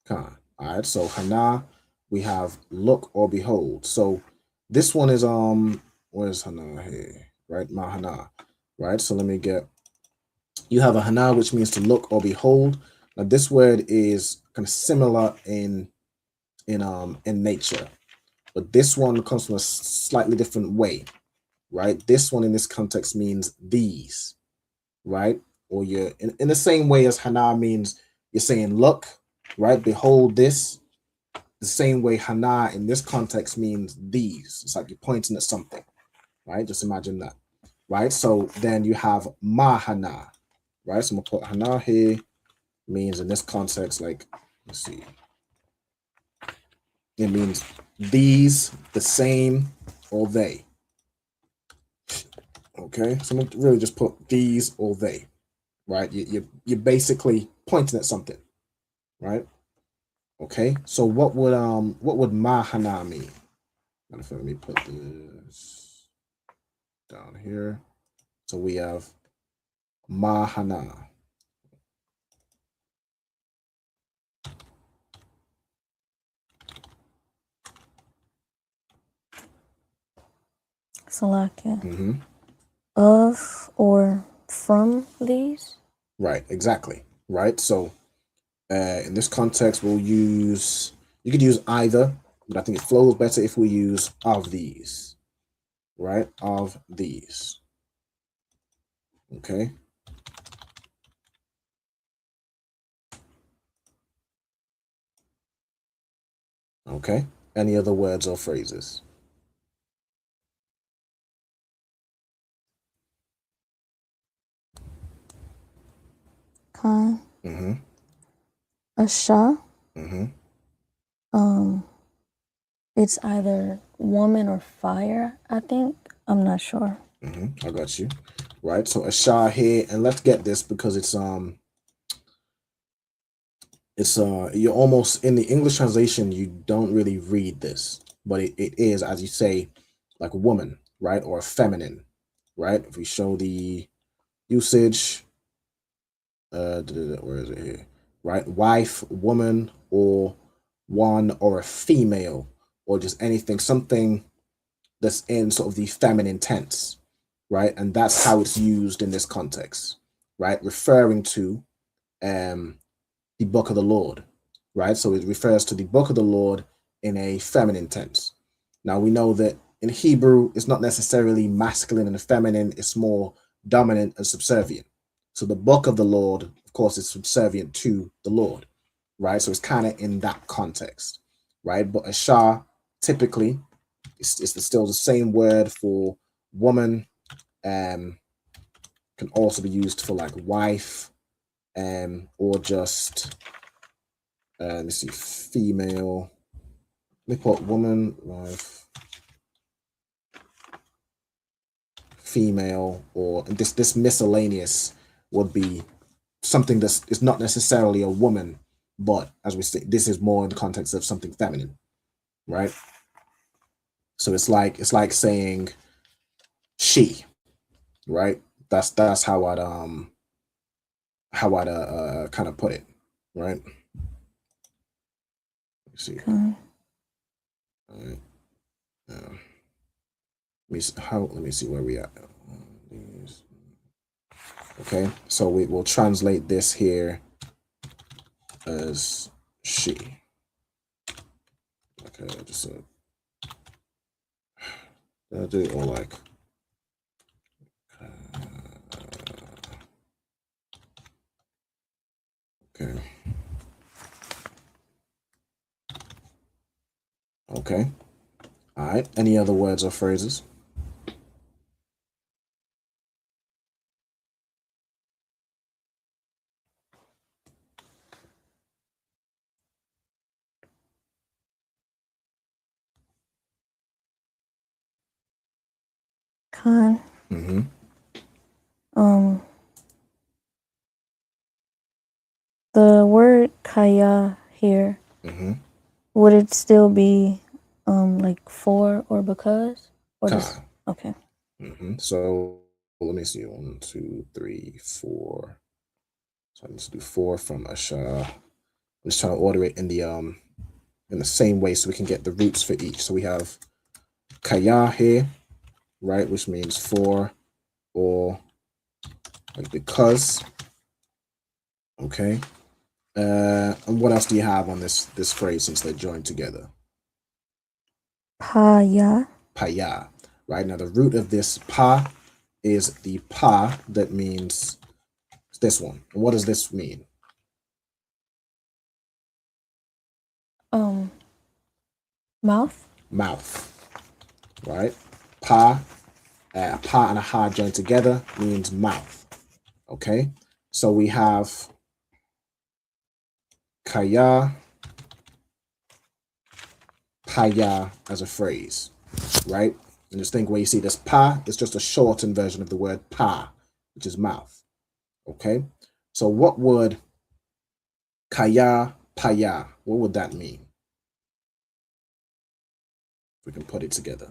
Khan. All right, so Hana, we have look or behold. So this one is where's Hana here? Right, Ma Hana. Right, so let me get. You have a Hana, which means to look or behold. Now this word is kind of similar in nature, but this one comes from a slightly different way. Right, this one in this context means these, right? Or you're in the same way as Hana means you're saying look, right? Behold this. The same way Hana in this context means these. It's like you're pointing at something, right? Just imagine that, right? So then you have Ma Hana, right? So I'm gonna put Hana here, means in this context, like, let's see. It means these, the same, or they. Okay, so I'm gonna really just put these or they, right? You're basically pointing at something, right? Okay, so what would Mahana mean? Let me put this down here. So we have Mahana. Salakia. Of or from these? Right, exactly. Right. So In this context, we'll use, you could use either, but I think it flows better if we use of these, right? Of these. Okay. Okay. Any other words or phrases? Khan. Mm-hmm. Asha. Mm-hmm. It's either woman or fire, I think. I'm not sure. Mm-hmm. I got you. Right. So Asha here, and let's get this because it's you're almost in the English translation, you don't really read this, but it is, as you say, like a woman, right? Or a feminine, right? If we show the usage, where is it here? Right? Wife, woman, or one, or a female, or just anything, something that's in sort of the feminine tense, right? And that's how it's used in this context, right? Referring to the book of the Lord, right? So it refers to the book of the Lord in a feminine tense. Now we know that in Hebrew, it's not necessarily masculine and feminine, it's more dominant and subservient. So the book of the Lord, of course, is subservient to the Lord, right? So it's kind of in that context, right? But Asha, typically, it's still the same word for woman, can also be used for like wife, or just let me see, female. Let me put woman, wife, female, or this miscellaneous would be something that's is not necessarily a woman, but as we say, this is more in the context of something feminine, right? So it's like saying she, right? That's how I'd kind of put it, right? Let's see. Okay. All right. Let me see where we at. Okay, so we will translate this here as she. Okay, just I'll do it all like okay. Okay. All right. Any other words or phrases? Khan. Mm-hmm. The word kaya here, Mm-hmm. would it still be like for or because? Or just okay. Mm-hmm. So let me see. 1, 2, 3, 4. So let's do 4 from Asha. I'm just trying to order it in the same way so we can get the roots for each. So we have kaya here, right, which means for or like because. Okay. And what else do you have on this phrase since they're joined together? Paya. Paya. Right, now the root of this pa is the pa that means this one. And what does this mean? Mouth. Mouth. Right? Pa, pa and a ha joined together means mouth. Okay? So we have kaya, paya as a phrase, right? And just think where you see this pa, it's just a shortened version of the word pa, which is mouth. Okay? So what would kaya, paya, what would that mean? If we can put it together.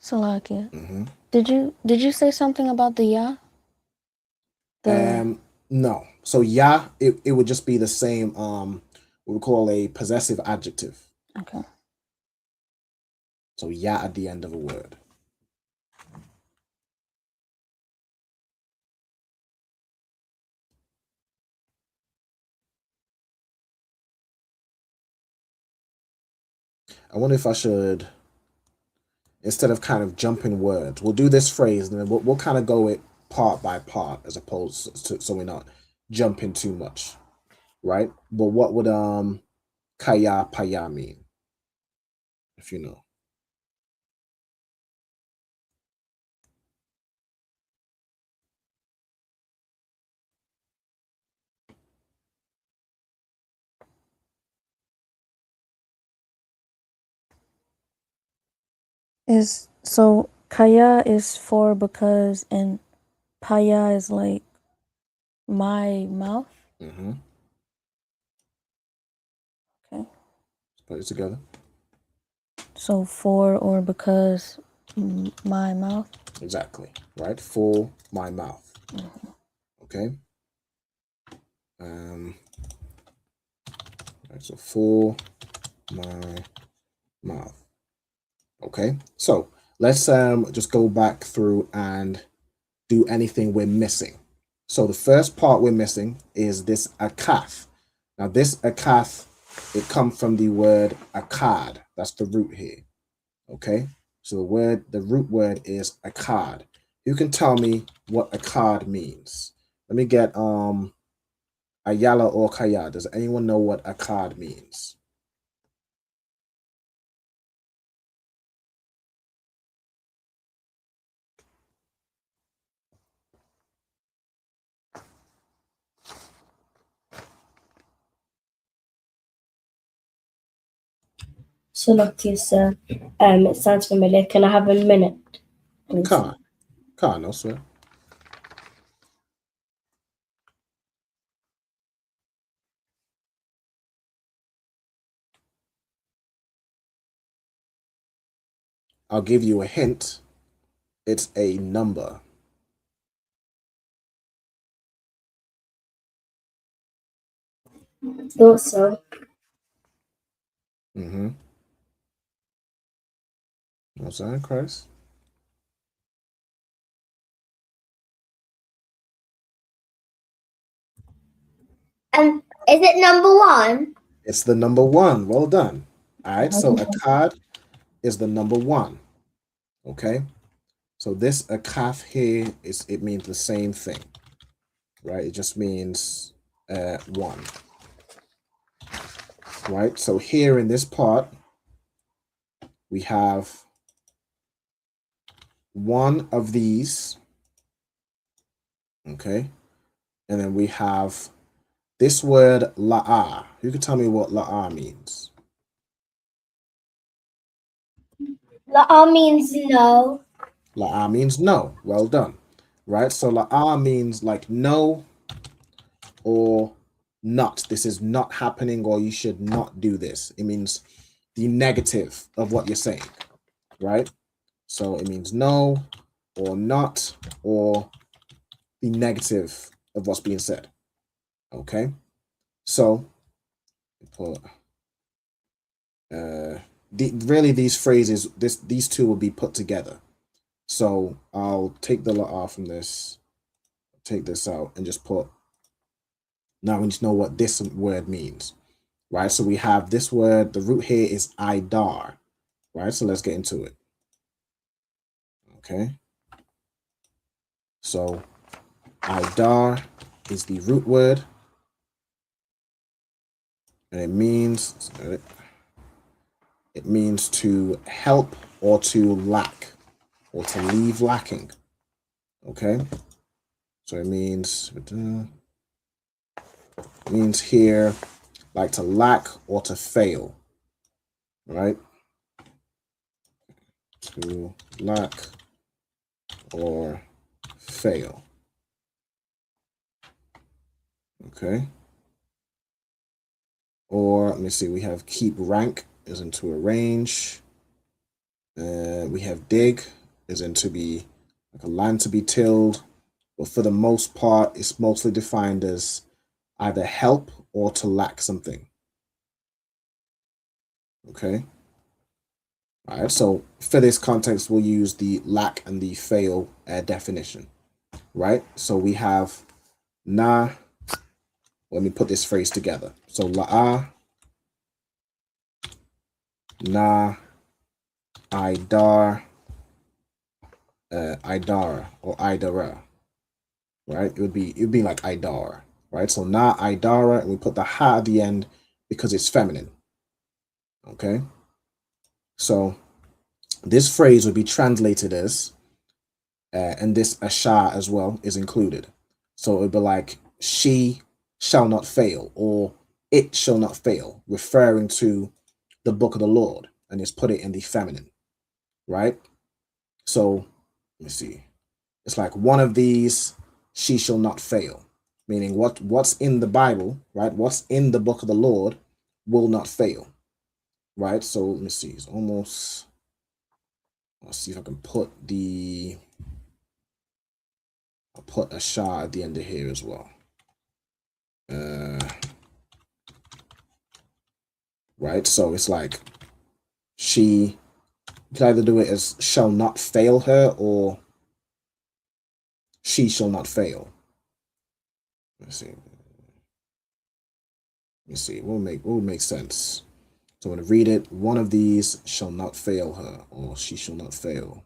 Salakia. Mm-hmm. Did you say something about the ya? No. So ya, it would just be the same, what we call a possessive adjective. Okay. So ya at the end of a word. I wonder if I should, instead of kind of jumping words, we'll do this phrase and then we'll kind of go it part by part as opposed to, so we're not jumping too much, right? But what would kaya paya mean, if you know? Is so kaya is for because and paya is like my mouth. Mm-hmm. Okay. Let's put it together. So for or because my mouth. Exactly, right? For my mouth. Okay. Right, so for my mouth. Okay. So let's just go back through and do anything we're missing. So the first part we're missing is this akath. Now this akath, it comes from the word akad. That's the root here. Okay. So the root word is akad. You can tell me what akad means. Let me get Ayala or Kaya. Does anyone know what akad means? So not you, sir. It sounds familiar. Can I have a minute, please? Can't, no swear. I'll give you a hint. It's a number. Thought so. Mm-hmm. What's that, Chris? Is it number one? It's the number one. Well done. All right, so akad is the number one. Okay, so this akaf here it means the same thing, right? It just means one, right? So here in this part, we have one of these, okay, and then we have this word la'ah. Who can tell me what la'ah means? La'ah means no. La'ah means no. Well done. Right? So la'ah means like no or not. This is not happening, or you should not do this. It means the negative of what you're saying. Right? So it means no or not or the negative of what's being said. Okay? So put really these phrases, these two will be put together. So I'll take the la'ah from this, take this out, and just put, now we need to know what this word means, right? So we have this word, the root here is idar, right? So let's get into it. Okay. So idar is the root word, and it means to help or to lack or to leave lacking. Okay. So it means here like to lack or to fail, right? To lack or fail. Okay. Or let me see, we have keep rank is in to arrange. We have dig is in to be like a land to be tilled, but for the most part, it's mostly defined as either help or to lack something. Okay. All right, so for this context, we'll use the lack and the fail definition, right? So we have na. Let me put this phrase together. So la'ah Na, Idar, Idara or Idara, right? It'd be like Idar, right? So Na, Idara, and we put the ha at the end because it's feminine. Okay. So this phrase would be translated as, and this asha as well is included. So it would be like, she shall not fail, or it shall not fail, referring to the book of the Lord, and it's put it in the feminine, right? So let me see. It's like one of these, she shall not fail, meaning what's in the Bible, right? What's in the book of the Lord will not fail, right? So let me see. It's almost. Let's see if I can put I'll put a shah at the end of here as well. Right, so it's like you can either do it as shall not fail her or she shall not fail. Let's see. Let me see. What would make sense? So I'm going to read it. One of these shall not fail her, or she shall not fail.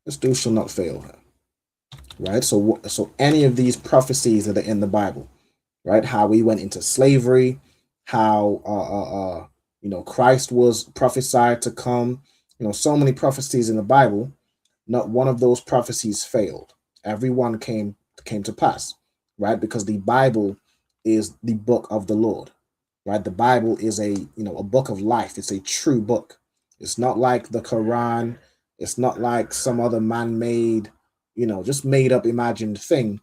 Let's do shall not fail her. Right? So any of these prophecies that are in the Bible, right? How we went into slavery, how Christ was prophesied to come. So many prophecies in the Bible. Not one of those prophecies failed. Every one came to pass, right? Because the Bible is the book of the Lord, right? The Bible is a book of life. It's a true book. It's not like the Quran. It's not like some other man-made, just made up, imagined thing.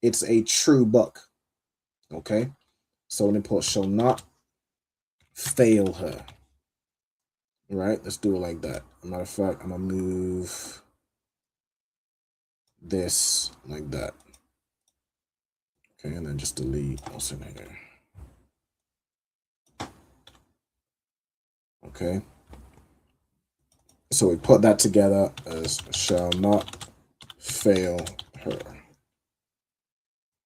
It's a true book. Okay, so an import shall not fail her. Right, let's do it like that. Matter of fact, I'm gonna move this like that. Okay, and then just delete what's in here. Okay, so we put that together as shall not fail her,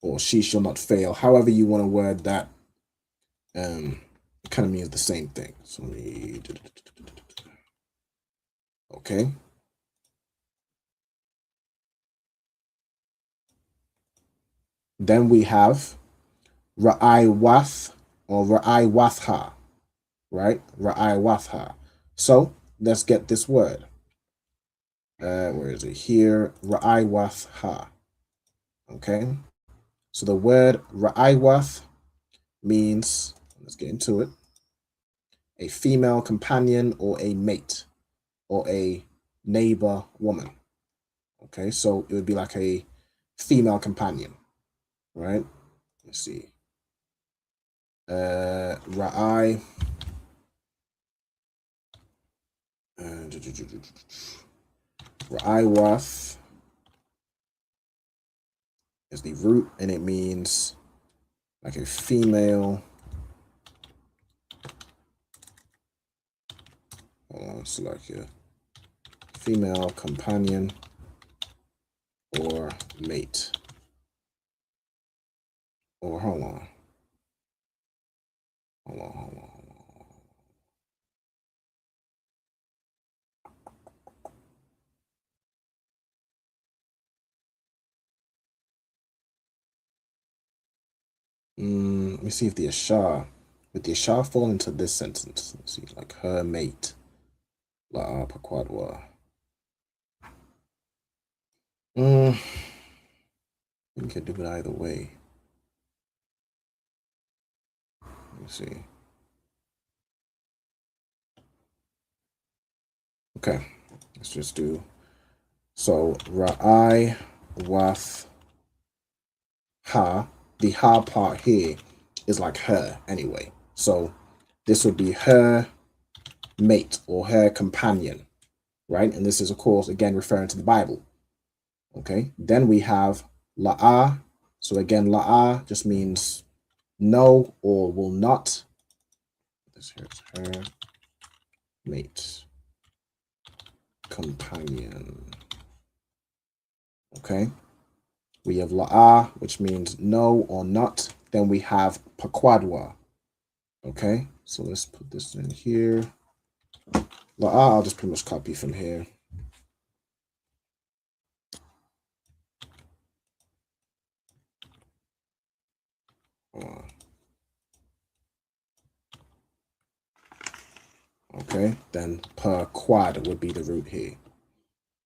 or she shall not fail. However you want to word that, it kind of means the same thing. So okay. Then we have Ra'ai Wath or Ra'ai Watha, right? Ra'ai Watha. So let's get this word. Where is it? Here, Ra'ai Watha. Okay. So the word Ra'ai Wath means, let's get into it, a female companion or a mate or a neighbor woman. Okay. So it would be like a female companion, right? Let's see. Ra'ai. Ra'ai Wath is the root, and it means like a female. Hold on, it's like a female companion or mate. Or hold on. Let me see if the Ashar, would the Ashar fall into this sentence? Let's see, like her mate. La Pakwadwa. You can do it either way. Let me see. Okay, let's just do. So Ra'ai Wath Ha. The ha part here is like her anyway. So this would be her mate or her companion, right? And this is, of course, again, referring to the Bible. Okay. Then we have la'ah. So again, la'ah just means no or will not. This here is her mate, companion. Okay. We have la'ah, which means no or not. Then we have pakwadwa. Okay, so let's put this in here. I'll just pretty much copy from here. Okay, then per quad would be the root here.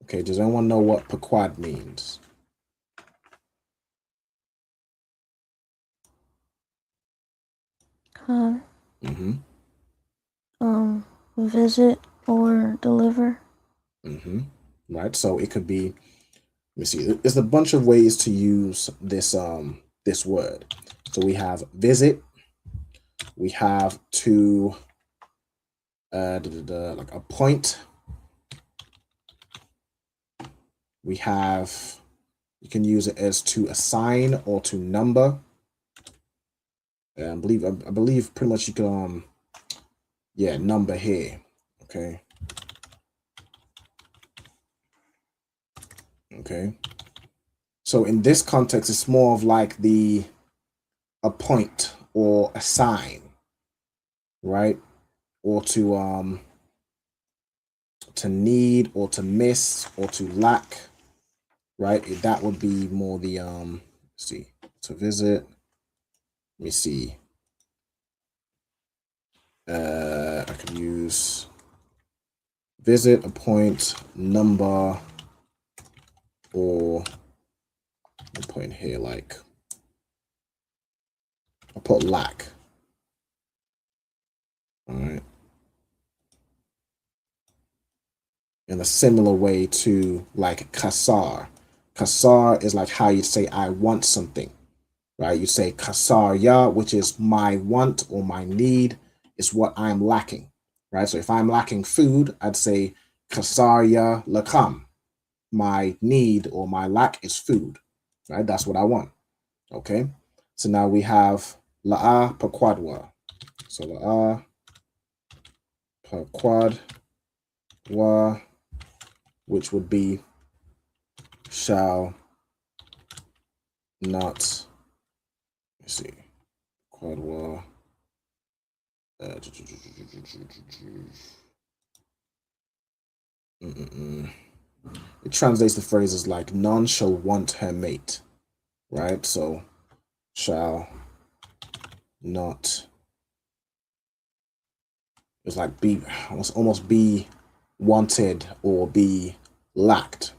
Okay, does anyone know what per quad means? Visit or deliver. Right, so it could be, let me see, there's a bunch of ways to use this this word. So we have visit, we have to like appoint, we have, you can use it as to assign or to number. I believe pretty much you can yeah, number here. Okay. Okay. So in this context, it's more of like the appoint or assign, right? Or to need or to miss or to lack, right? That would be more the let's see, to visit. Let me see. I could use visit, appoint, number, or I'll put in here like I'll put lack. All right. In a similar way to like kasar. Kasar is like how you say I want something, right? You say kasar ya, which is my want or my need, is what I'm lacking, right? So if I'm lacking food, I'd say kasar ya lakam. My need or my lack is food, right? That's what I want. Okay. So now we have la'a pakwadwa. So la'a pakwadwa, which would be shall not, let's see, quadwa. It translates the phrases like none shall want her mate, right? So shall not, it's like be almost be wanted or be lacked,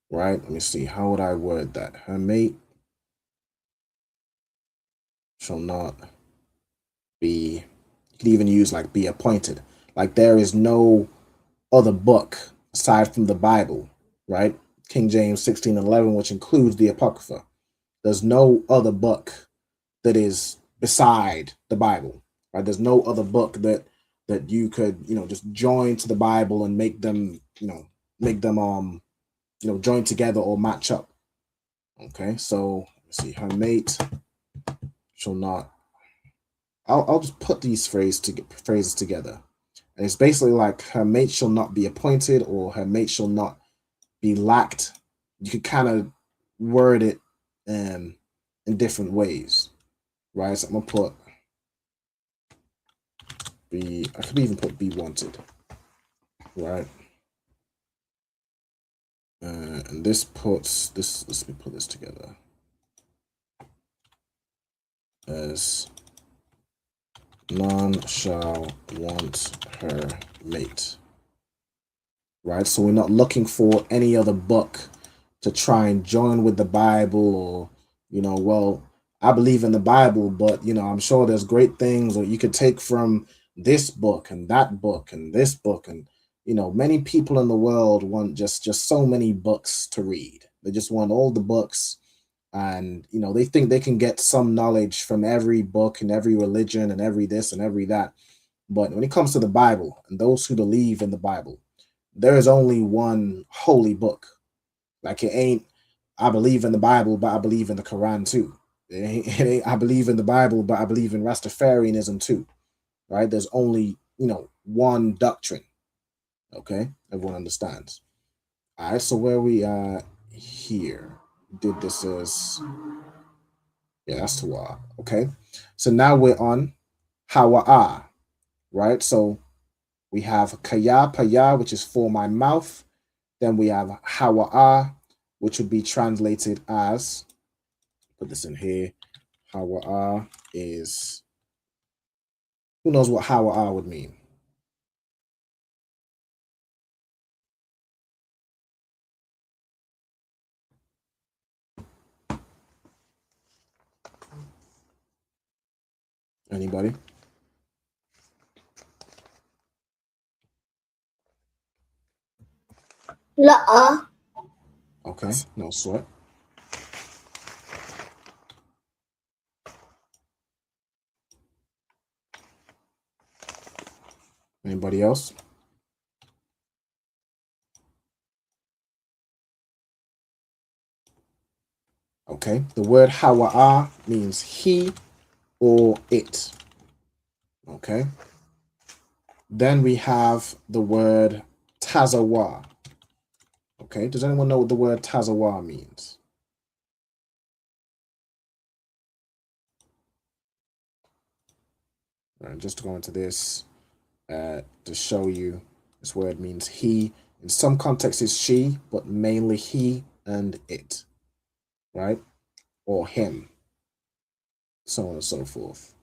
right? Let me see, how would I word that? Her mate shall not be, you could even use like be appointed. Like there is no other book aside from the Bible, right? King James 16:11, which includes the Apocrypha. There's no other book that is beside the Bible, right? There's no other book that you could, just join to the Bible and make them, join together or match up. Okay, so let's see, her mate shall not. I'll just put these phrases together. And it's basically like her mate shall not be appointed or her mate shall not be lacked. You could kind of word it in different ways, right? So I'm going to put I could even put be wanted, right? And this puts this, let me put this together as none shall want her mate, right? So we're not looking for any other book to try and join with the Bible or, well, I believe in the Bible, but, I'm sure there's great things or you could take from this book and that book and this book. And, many people in the world want just so many books to read. They just want all the books. And, they think they can get some knowledge from every book and every religion and every this and every that. But when it comes to the Bible and those who believe in the Bible, there is only one holy book. Like it ain't, I believe in the Bible, but I believe in the Quran too. It ain't I believe in the Bible, but I believe in Rastafarianism too. Right? There's only, one doctrine. Okay? Everyone understands. All right, so where we are here. Did this as, yeah, that's Tawab. Okay. So now we're on Hawa'ah, right? So we have kaya, paya, which is for my mouth. Then we have hawa'ah, which would be translated as, put this in here, hawa'ah is, who knows what hawa'ah would mean? Anybody? La'a. Okay, no sweat. Anybody else? Okay, the word hawa'ah means he or it. Okay. Then we have the word tazawa. Okay, does anyone know what the word tazawa means? All right, just to go into this to show you, this word means he. In some contexts it's she, but mainly he and it, right? Or him, so on and so forth.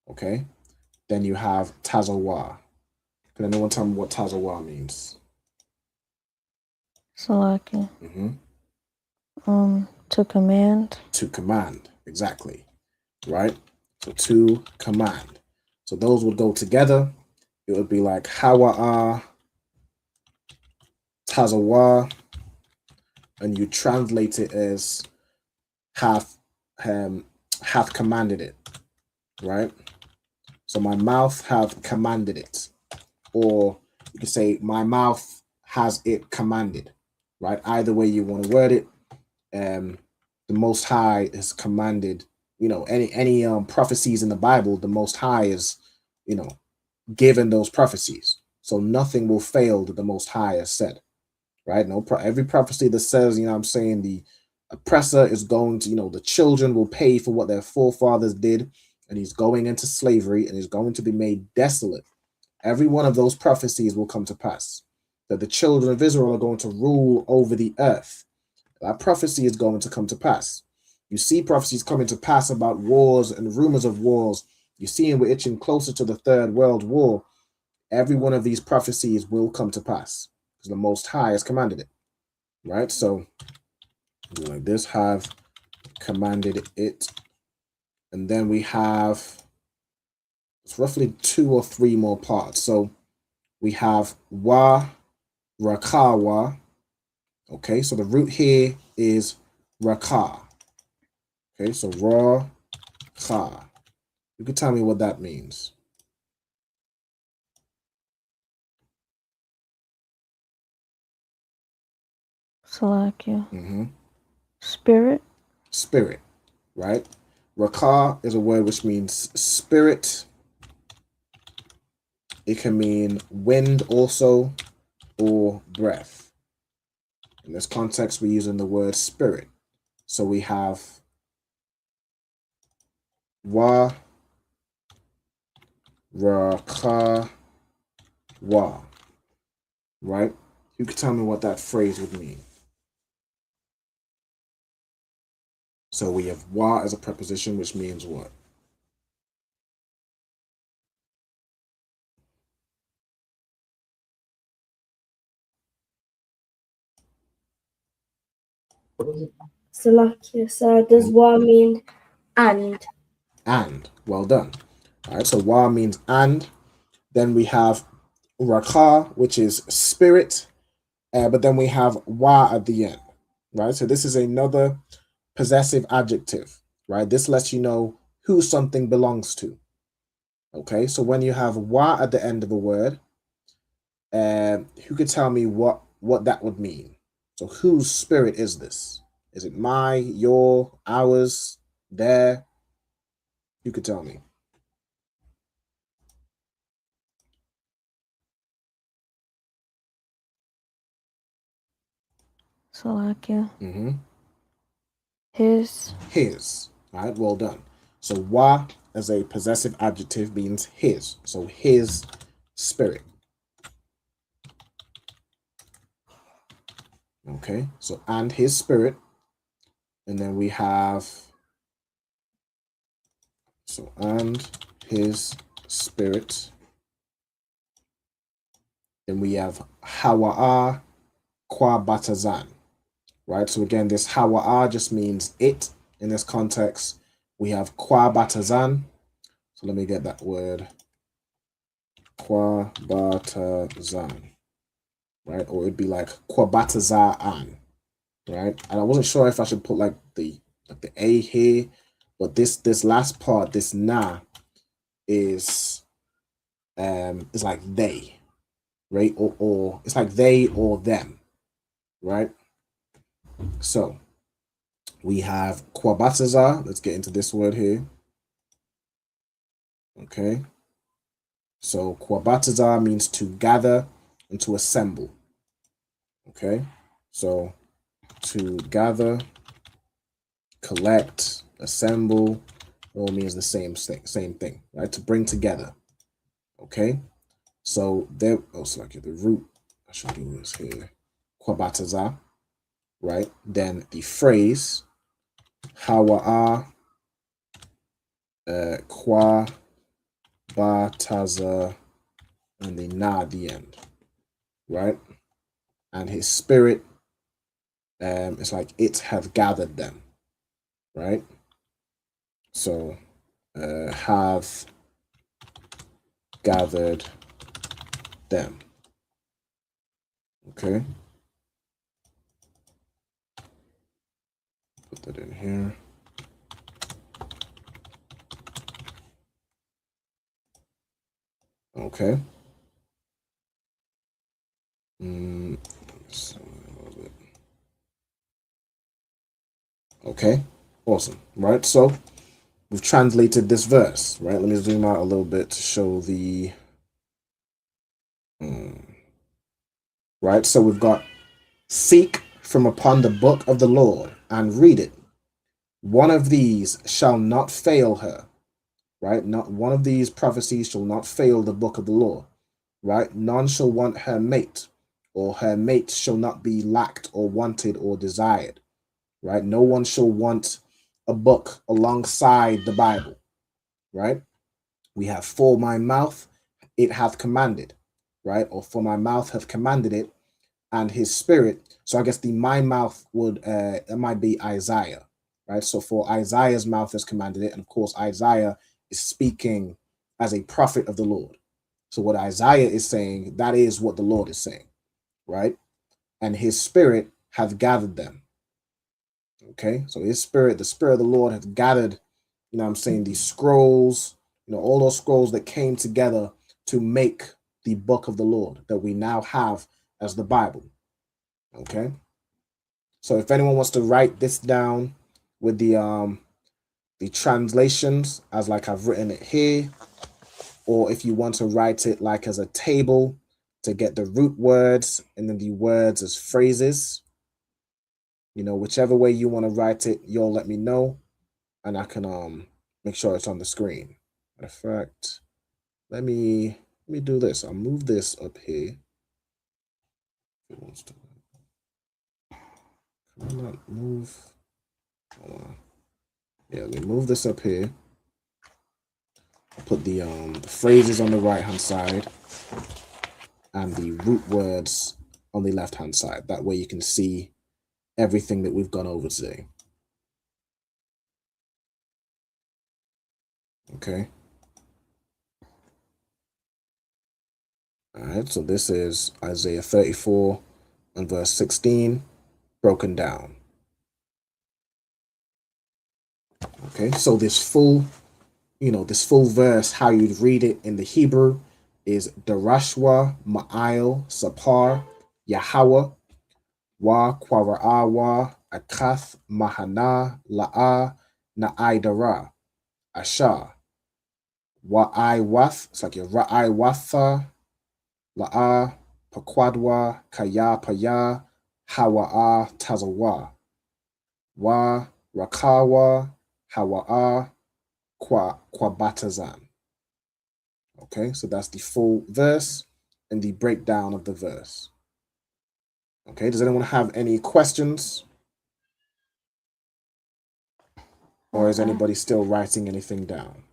Okay, then you have tazawa. Can anyone tell me what tazawa means? Salaki. To command. To command, exactly, right? So to command. So those would go together. It would be like hawa'a, tazawa, and you translate it as hath commanded it, right? So my mouth hath commanded it, or you could say my mouth has it commanded, right? Either way you want to word it. The Most High is commanded. You know, any prophecies in the Bible, the Most High is, you know, given those prophecies. So nothing will fail that the Most High has said, right? Every prophecy that says, you know what I'm saying, the oppressor is going to, you know, the children will pay for what their forefathers did, and he's going into slavery and he's going to be made desolate. Every one of those prophecies will come to pass, that the children of Israel are going to rule over the earth. That prophecy is going to come to pass. You see prophecies coming to pass about wars and rumors of wars. You see we're itching closer to the Third World War. Every one of these prophecies will come to pass because the Most High has commanded it, right? So like this, have commanded it. And then we have, it's roughly 2 or 3 more parts. So we have wa, rakawa. Okay, so the root here is raka. Okay, so ra, ka. You can tell me what that means. Salakia. Spirit. Spirit, right? Raka is a word which means spirit. It can mean wind also, or breath. In this context, we're using the word spirit. So we have wa, raka, wa, right? You can tell me what that phrase would mean. So we have wa as a preposition, which means what? Salakia, sir. Does wa mean and? And. Well done. All right, so wa means and. Then we have raka, which is spirit. But then we have wa at the end, right? So this is another possessive adjective, right? This lets you know who something belongs to. Okay, so when you have wa at the end of a word, who could tell me what that would mean? So whose spirit is this? Is it my, your, ours, their? You could tell me. Salakia. His. His. All right, well done. So wa as a possessive adjective means his. So his spirit. Okay, so and his spirit. And then we have, so and his spirit. Then we have Hawa'a Kwa Batazan. Right, so again, this Hawa'a just means it in this context. We have Kwa Batazan. So let me get that word. Kwa Batazan. Right, or it'd be like Kwa Bataza'an. Right, and I wasn't sure if I should put like the A here, but this last part, this na, is like they, right, or it's like they or them, right? So we have Kwabataza. Let's get into this word here. Okay, so Kwabataza means to gather and to assemble. Okay, so to gather, collect, assemble, all means the same thing, right? To bring together. Okay, so there. Oh, so like the root. I should do this here. Kwabataza, right? Then the phrase Hawa'a Kwa Bataza, and the na at the end, right? And his spirit, it's like it have gathered them, right? So have gathered them. Okay. Put that in here. Okay. Okay. Awesome. Right. So we've translated this verse, right? Let me zoom out a little bit to show the right. So we've got seek from upon the book of the Lord and read it. One of these shall not fail her, right? Not one of these prophecies shall not fail the book of the Lord, right? None shall want her mate, or her mate shall not be lacked or wanted or desired, right? No one shall want a book alongside the Bible, right? We have for my mouth it hath commanded, right? Or for my mouth hath commanded it, and his spirit. So I guess the my mouth would it might be Isaiah, right? So for Isaiah's mouth has commanded it, and of course Isaiah is speaking as a prophet of the Lord. So what Isaiah is saying, that is what the Lord is saying, right? And his spirit hath gathered them. Okay, so his spirit, the spirit of the Lord hath gathered, you know what I'm saying, these scrolls, you know, all those scrolls that came together to make the book of the Lord that we now have as the Bible. Okay, so if anyone wants to write this down with the translations as like I've written it here, or if you want to write it like as a table to get the root words and then the words as phrases, you know, whichever way you want to write it, you'll let me know and I can make sure it's on the screen. Matter of fact, let me do this. I'll move this up here. It wants to. Can I not move? Hold on. Yeah, let me move this up here. I'll put the phrases on the right hand side and the root words on the left hand side. That way you can see everything that we've gone over today. Okay. All right, so this is Isaiah 34 and verse 16 broken down. Okay, so this full, this full verse, how you'd read it in the Hebrew is Darashwa Ma'il Sapar Yahweh Wa Kwara'awa Akath Mahana La'a Na'idara Asha Wa'ai Wath. It's like your Ra'ai Watha La'a Pakwadwa Kaya Paya Hawa'a Tazawa Wa Rakawa Hawa'a Kwabatazan. Okay, so that's the full verse and the breakdown of the verse. Okay, does anyone have any questions? Or is anybody still writing anything down?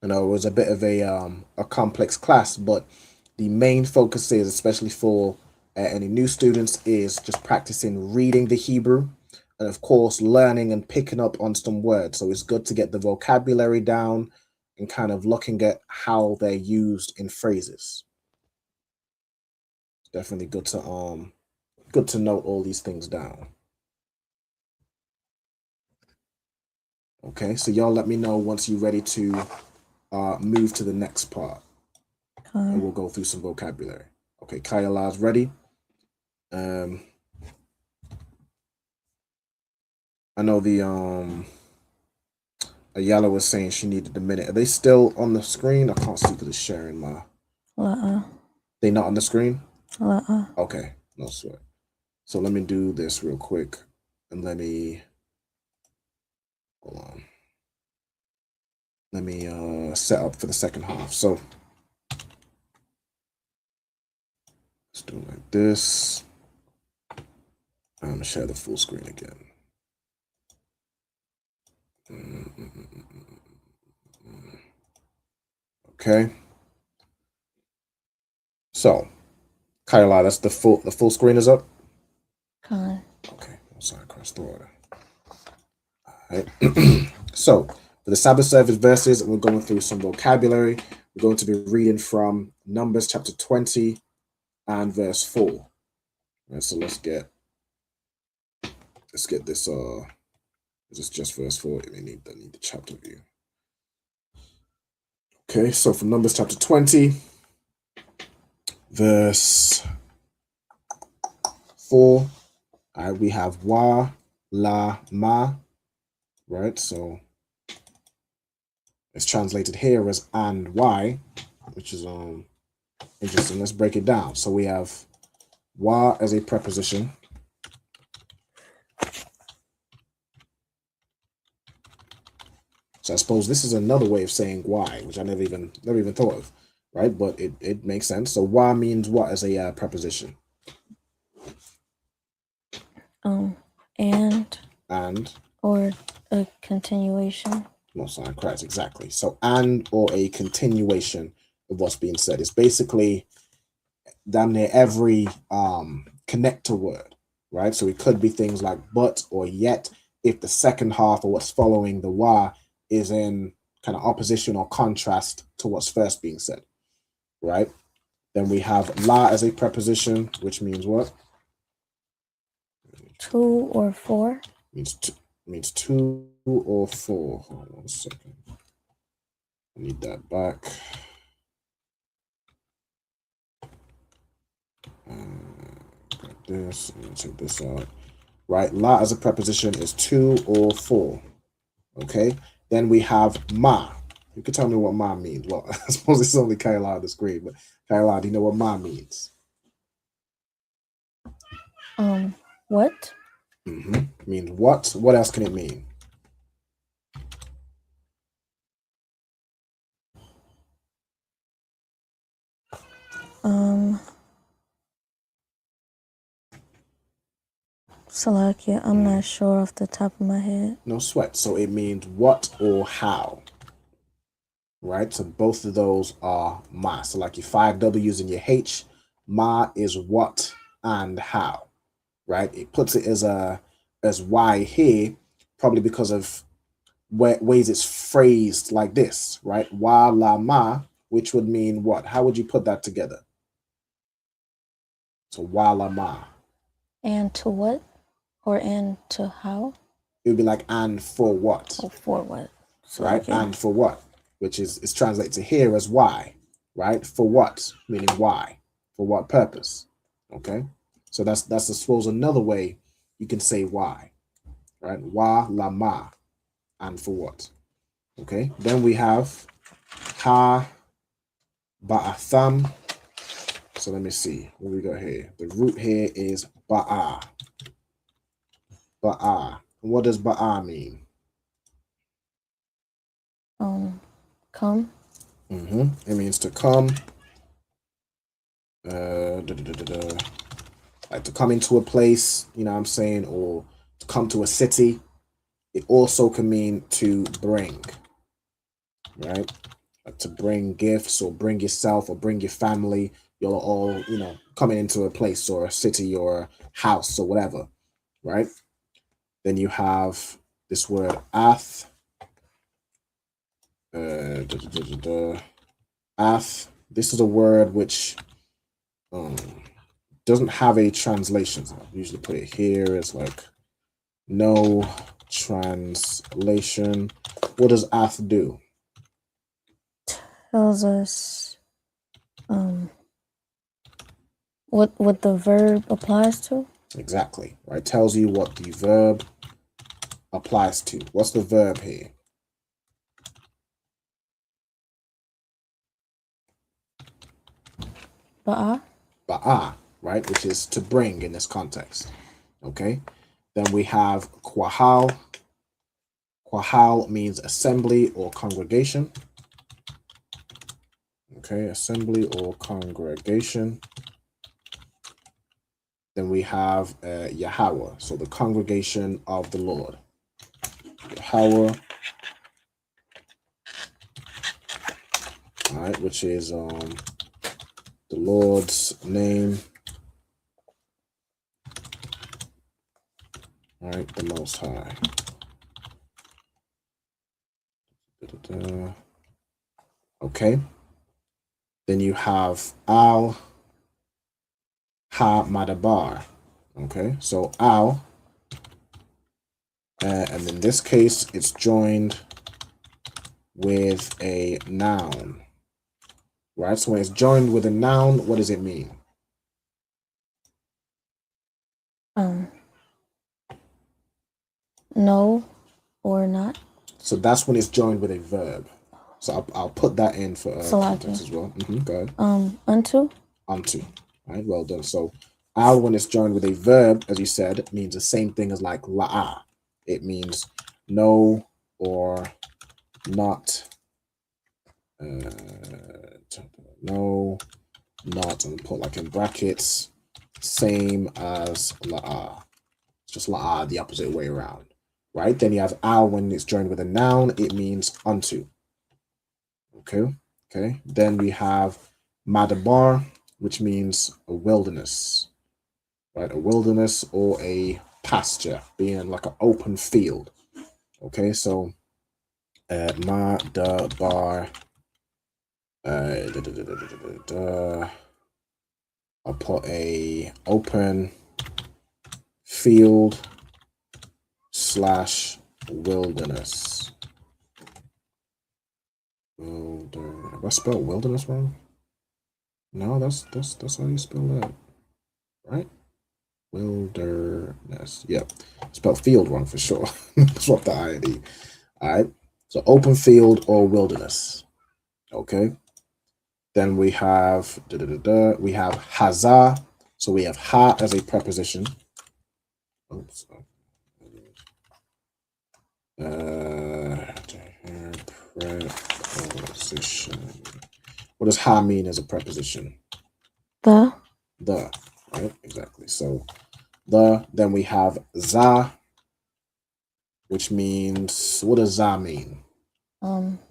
I know it was a bit of a complex class, but the main focus is, especially for any new students, is just practicing reading the Hebrew and, of course, learning and picking up on some words. So it's good to get the vocabulary down and kind of looking at how they're used in phrases. It's definitely good to note all these things down. Okay, so y'all let me know once you're ready to move to the next part. And we'll go through some vocabulary. Okay, Kayala's ready. I know the Ayala was saying she needed a minute. Are they still on the screen? I can't see because it's sharing my. They not on the screen? Okay, no sweat. So let me do this real quick, and let me hold on. Let me set up for the second half. So let's do it like this. I'm gonna share the full screen again. Okay. So, Kyla, that's the full screen is up. Okay. I'm sorry, across the water. All right. So, for the Sabbath service verses, we're going through some vocabulary. We're going to be reading from Numbers chapter 20 and verse 4. All right, so let's get this. Is this just verse 4? I need the chapter view. Okay, so from Numbers chapter 20, verse 4, we have wa, la, ma, right? So it's translated here as and why, which is interesting. Let's break it down. So we have wa as a preposition. So I suppose this is another way of saying why, which I never even thought of, right? But it makes sense. So why means what as a preposition? And or a continuation. No, sorry, correct, exactly. So and or a continuation of what's being said. It's basically damn near every connector word, right? So it could be things like but or yet if the second half or what's following the wa is in kind of opposition or contrast to what's first being said, right? Then we have la as a preposition, which means what? 2 or 4. Means 2 or 4. Hold on 1 second. I need that back. Like this. I'm gonna take this out. Right, la as a preposition is 2 or 4. Okay. Then we have ma. You can tell me what ma means. Well, I suppose it's only Kayla on the screen, but Kayla, do you know what ma means? What? Means what? What else can it mean? Salakia, I'm not sure off the top of my head. No sweat. So it means what or how. Right? So both of those are ma. So like your 5 W's and your H, ma is what and how. Right? It puts it as why here, probably because of ways it's phrased like this, right? Wa la ma, which would mean what? How would you put that together? So wa la ma. And to what? Or and to how? It would be like and for what? Oh, for what? So right? And for what? Which is translated to here as why, right? For what? Meaning why? For what purpose? Okay? So that's I suppose another way you can say why, right? Wa la ma, and for what? Okay? Then we have Ha ba'atham. So let me see what we got here. The root here is ba'a. Ba'a. What does ba'a mean? Come. It means to come. Like to come into a place, you know what I'm saying, or to come to a city. It also can mean to bring, right? Like to bring gifts or bring yourself or bring your family. You're all, you know, coming into a place or a city or a house or whatever, right? Then you have this word ath. Ath. This is a word which doesn't have a translation. So I usually put it here as like no translation. What does ath do? Tells us what the verb applies to. Exactly, right? Tells you what the verb applies to. What's the verb here? Ba'a. Ba'a, right? Which is to bring in this context. Okay. Then we have quahal. Quahal means assembly or congregation. Okay, assembly or congregation. Then we have Yahweh, so the congregation of the Lord. Yahweh, all right, which is the Lord's name. All right, the Most High. Okay. Then you have Al Ha Madabar. Okay, so Al, and in this case, it's joined with a noun. Right, so when it's joined with a noun, what does it mean? No or not. So that's when it's joined with a verb. So I'll put that in for context as well. Go ahead. Unto. Unto. All right, well done. So al, when it's joined with a verb, as you said, means the same thing as like la'a. It means no or not. No, not, and put like in brackets, same as la'a. It's just la'a the opposite way around. Right? Then you have al when it's joined with a noun, it means unto. Okay. Okay. Then we have madabar, which means a wilderness. Right? A wilderness or a pasture, being like an open field. Okay, so madabar. I'll put a open field / wilderness. Have I spelled wilderness wrong? No, that's how you spell that, right? Wilderness. Yep, spelled field wrong for sure. Swap the I&D. All right. So open field or wilderness. Okay. Then we have we have hazah. So we have ha as a preposition. Oops. Preposition. What does ha mean as a preposition? The. The, right? Exactly. So the, then we have za, which means, what does za mean?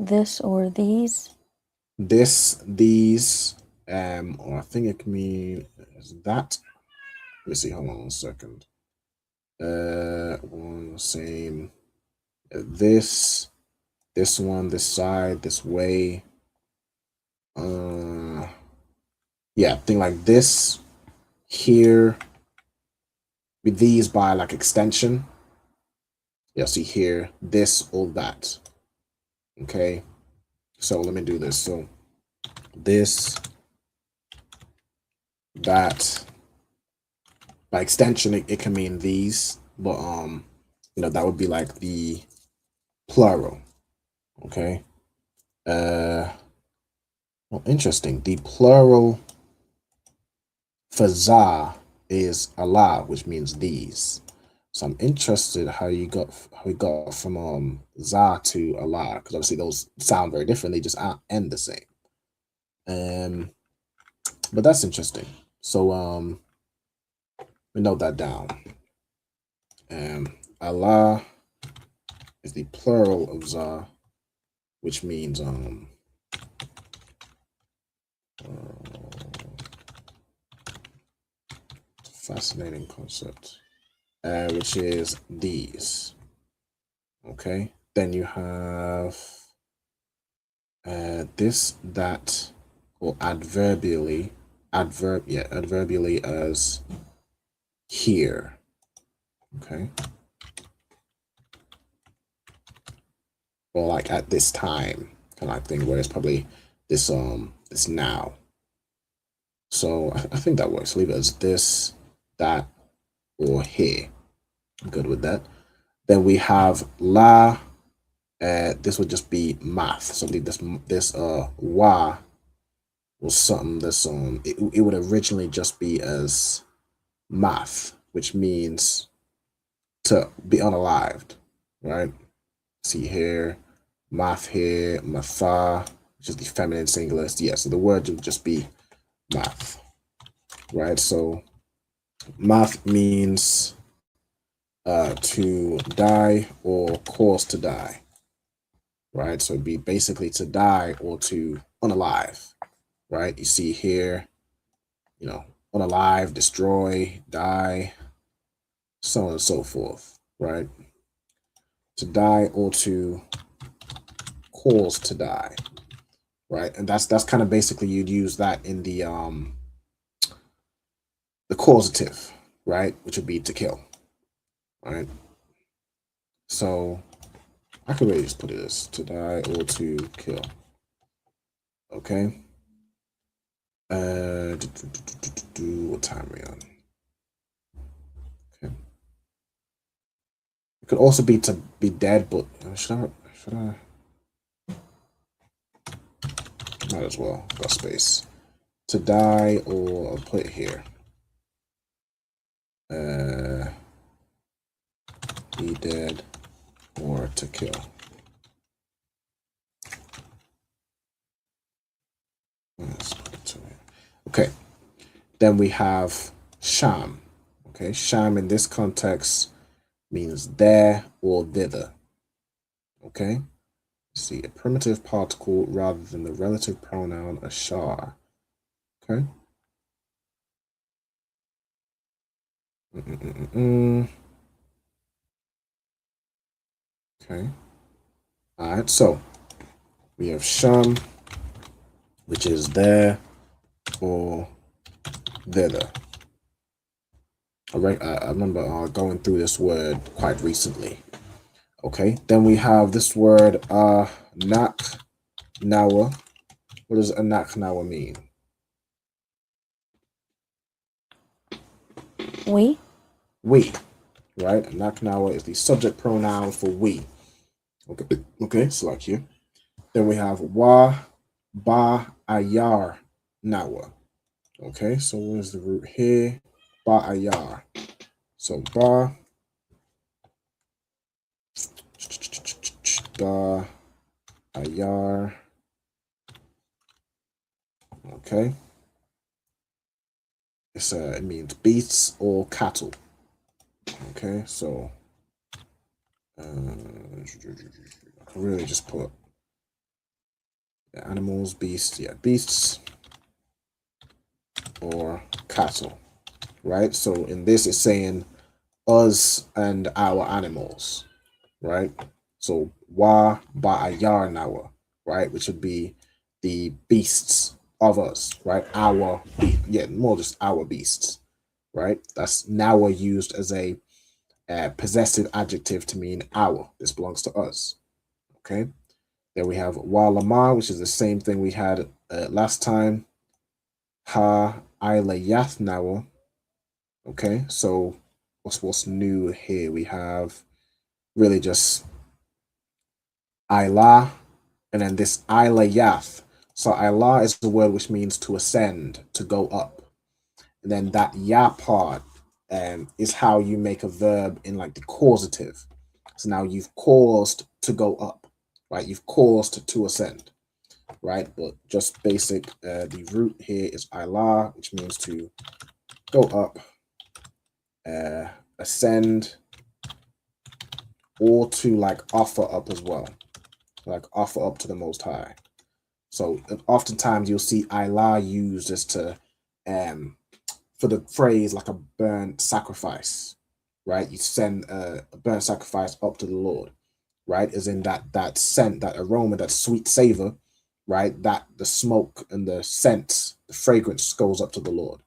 This or these. This, these, or I think it can mean that. Let me see, hold on a second. Same. This one, this side, this way. Yeah, thing like this, here, with these by like extension. Yeah, see here, this or that. Okay, so let me do this. So this, that, by extension, it can mean these, but you know, that would be like the plural. Okay. Well, interesting. The plural for Za is Allah, which means these. So I'm interested how we got from Za to Allah, because obviously those sound very different. They just end the same. But that's interesting. So we note that down. Allah is the plural of Za, which means fascinating concept, which is these. Okay, then you have this, that, or adverbially as here. Okay, or like at this time, kind of like thing, where it's probably this this now. So I think that works. Leave it as this, that, or here. I'm good with that. Then we have la. This would just be math. So this wa was something that's it would originally just be as math, which means to be unalived, right? See here, math here, matha, which is the feminine singular. Yeah, so the word would just be math, right? So math means to die or cause to die, right? So it'd be basically to die or to unalive, right? You see here, unalive, destroy, die, so on and so forth, right? To die or to cause to die, right? And that's kind of basically, you'd use that in the causative, right? Which would be to kill, right? So I could really just put it as to die or to kill. Okay. What time are we on? Okay. It could also be to be dead, but should I? Might as well. Got space. To die, or I'll put it here. Be dead or to kill. Okay, then we have sham. Okay, sham in this context means there or thither. Okay, see, a primitive particle rather than the relative pronoun ashar. Okay. Okay. All right, so we have sham, which is there or thither. I remember going through this word quite recently. Okay, then we have this word nak nawa. What does anak nawa mean? We. We, right? Anak nawa is the subject pronoun for we. Okay, so like here. Then we have wa ba ayar nawa. Okay, so what is the root here? Ba ayar. So ba ayar. Okay. It means beasts or cattle. Okay, so I can really just put animals, beasts, beasts or cattle, right? So in this, it's saying us and our animals, right? So wa ba'ayar nawa, right? Which would be the beasts of us, right? More just our beasts, right? That's nawa used as a possessive adjective to mean our. This belongs to us. Okay. Then we have walama, which is the same thing we had last time. Ha ilayath nawa. Okay. So what's new here? We have really just Ila, and then this ilayath. So Ilah is the word which means to ascend, to go up. And then that ya part is how you make a verb in like the causative. So now you've caused to go up, right? You've caused to ascend, right? But just basic, the root here is Ilah, which means to go up, ascend, or to like offer up as well, like offer up to the Most High. So oftentimes you'll see Ilah used as to for the phrase like a burnt sacrifice, right? You send a burnt sacrifice up to the Lord, right? As in that scent, that aroma, that sweet savor, right? That the smoke and the scent, the fragrance goes up to the Lord.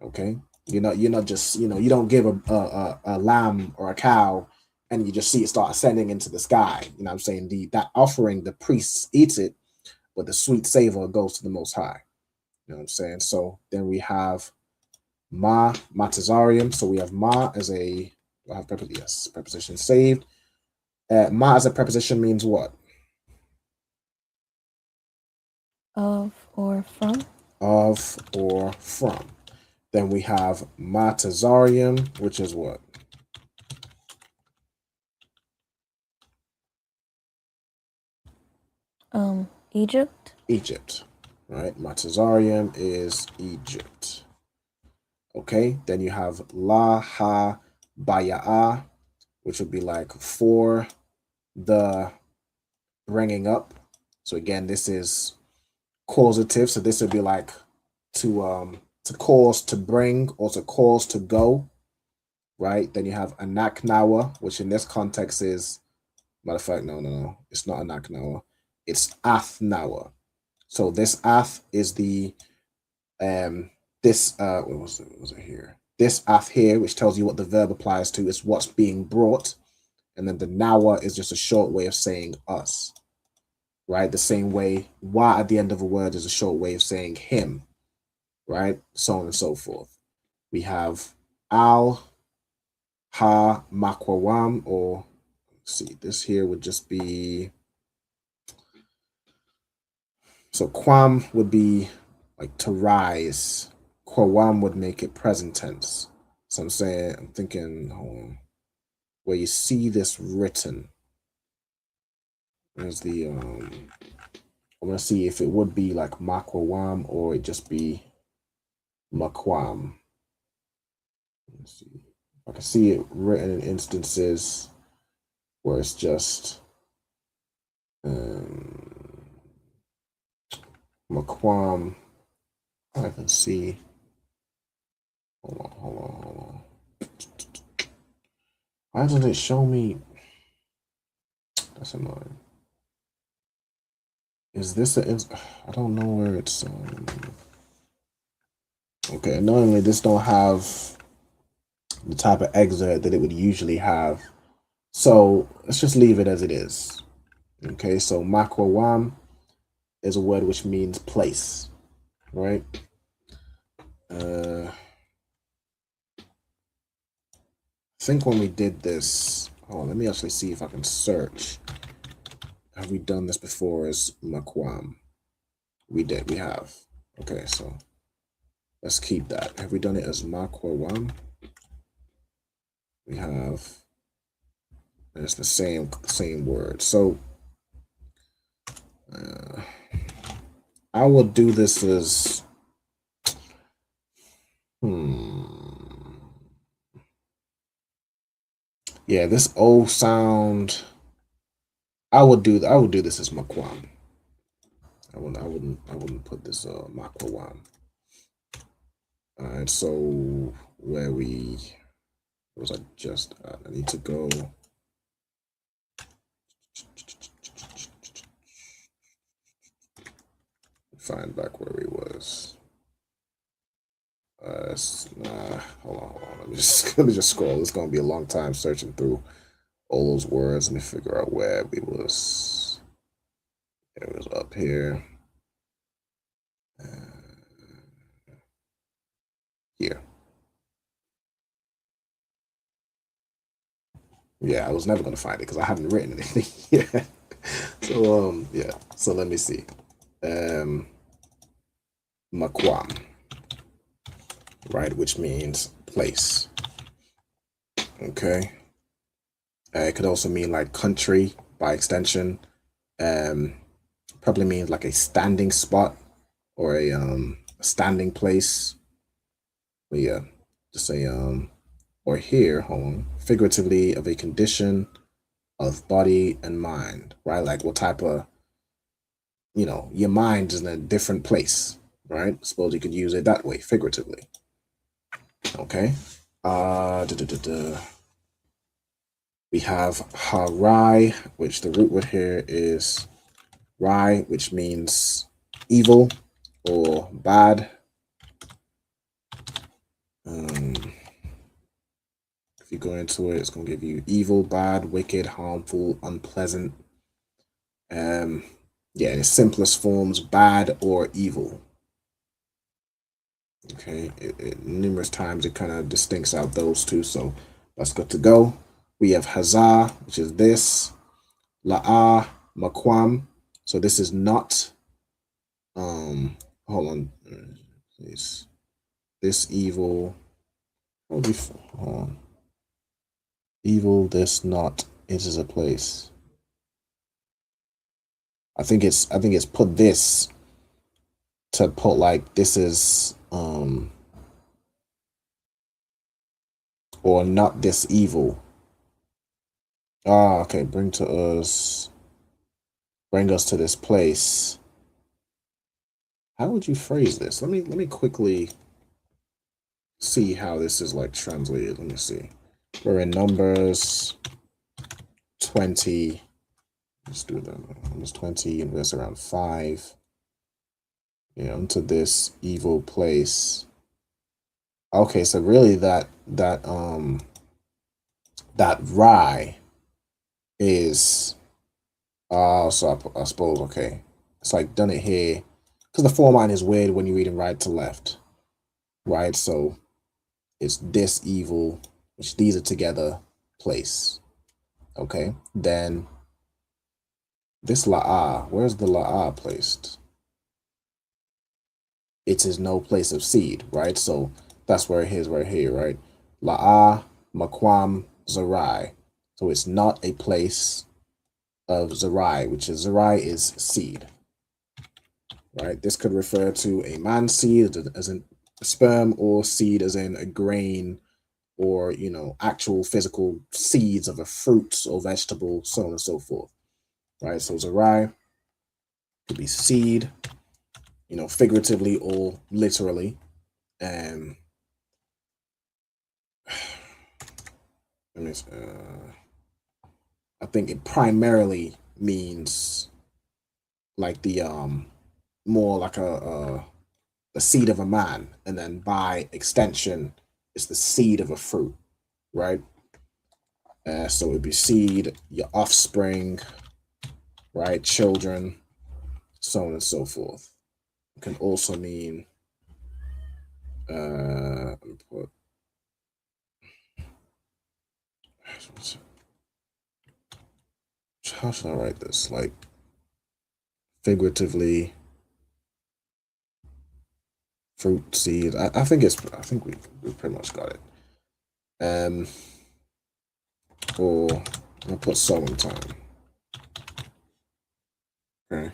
Okay, you're not just you don't give a lamb or a cow and you just see it start ascending into the sky. You know what I'm saying? That offering, the priests eat it, but the sweet savor goes to the Most High. You know what I'm saying? So then we have matazarium. So we have as a preposition saved. Ma as a preposition means what? Of or from. Of or from. Then we have matazarium, which is what? Egypt. Egypt, right? Matazarium is Egypt. Okay, then you have la ha baya'a, which would be like for the bringing up. So again, this is causative. So this would be like to cause to bring or to cause to go, right? Then you have anaknawa, which in this context is, matter of fact, no, it's not anaknawa. It's athnawa. So this ath is the what was it here? This ath here, which tells you what the verb applies to, is what's being brought. And then the nawa is just a short way of saying us, right? The same way wa at the end of a word is a short way of saying him, right? So on and so forth. We have al, ha, makwawam, or let's see, this here would just be, so kwam would be like to rise. Kwawam would make it present tense. So I'm thinking, hold on, where you see this written. There's the, I'm gonna see if it would be like makwawam or it just be makwam. Let's see. I can see it written in instances where it's just makwam. I can see. Hold on. Why doesn't it show me? That's annoying. Is this I don't know where it's okay, annoyingly this don't have the type of excerpt that it would usually have. So let's just leave it as it is. Okay, so makwawam is a word which means place, right? I think when we did this, let me actually see if I can search. Have we done this before as makwam? We have. Okay, so let's keep that. Have we done it as makwawam? We have. And it's the same word. So I will do this as yeah, this O sound. I would do this as makwam. I wouldn't put this makwawam. All right, so where was I just at? I need to go. Find back where he was. Hold on. Let me just scroll. It's gonna be a long time searching through all those words. Let me figure out where we was. It was up here. Here. Yeah, I was never gonna find it because I haven't written anything yet. So yeah. So let me see. Makwam, right, which means place. Okay. It could also mean like country by extension. Probably means like a standing spot or a standing place. But yeah, just say or here, hold on, figuratively of a condition of body and mind, right? Like what type of, you know, your mind is in a different place, right? Suppose you could use it that way, figuratively. Okay. We have harai, which the root word here is rai, which means evil or bad. If you go into it, it's going to give you evil, bad, wicked, harmful, unpleasant. Yeah, in its simplest forms, bad or evil. Okay, numerous times it kind of distincts out those two, so that's good to go. We have hazah, which is this, la'ah, makwam. So this is not, hold on, please. This evil, hold on. Evil, this not, it is a place. I think it's put this to put like this is or not this evil. Ah, okay, bring us to this place. How would you phrase this? Let me quickly see how this is like translated. Let me see. We're in Numbers 20. Let's do that. Numbers 20 and verse around 5. Yeah, into this evil place. Okay, so really that rye is so I suppose okay. It's like done it here because the format is weird when you're reading right to left, right? So it's this evil, which these are together, place. Okay, then this la'ah, where's the la'ah placed? It is no place of seed, right? So that's where it is right here, right? La'ah, makwam, zarai. So it's not a place of zarai, which is zarai is seed, right? This could refer to a man's seed as in sperm, or seed as in a grain, or, you know, actual physical seeds of a fruit or vegetable, so on and so forth, right? So zarai could be seed, you know, figuratively or literally. And I think it primarily means like the more like the seed of a man, and then by extension it's the seed of a fruit, right? So it'd be seed, your offspring, right? Children, so on and so forth. It can also mean how should I write this? Like figuratively, fruit, seed. I think we pretty much got it. Or I'll put sowing time. Okay.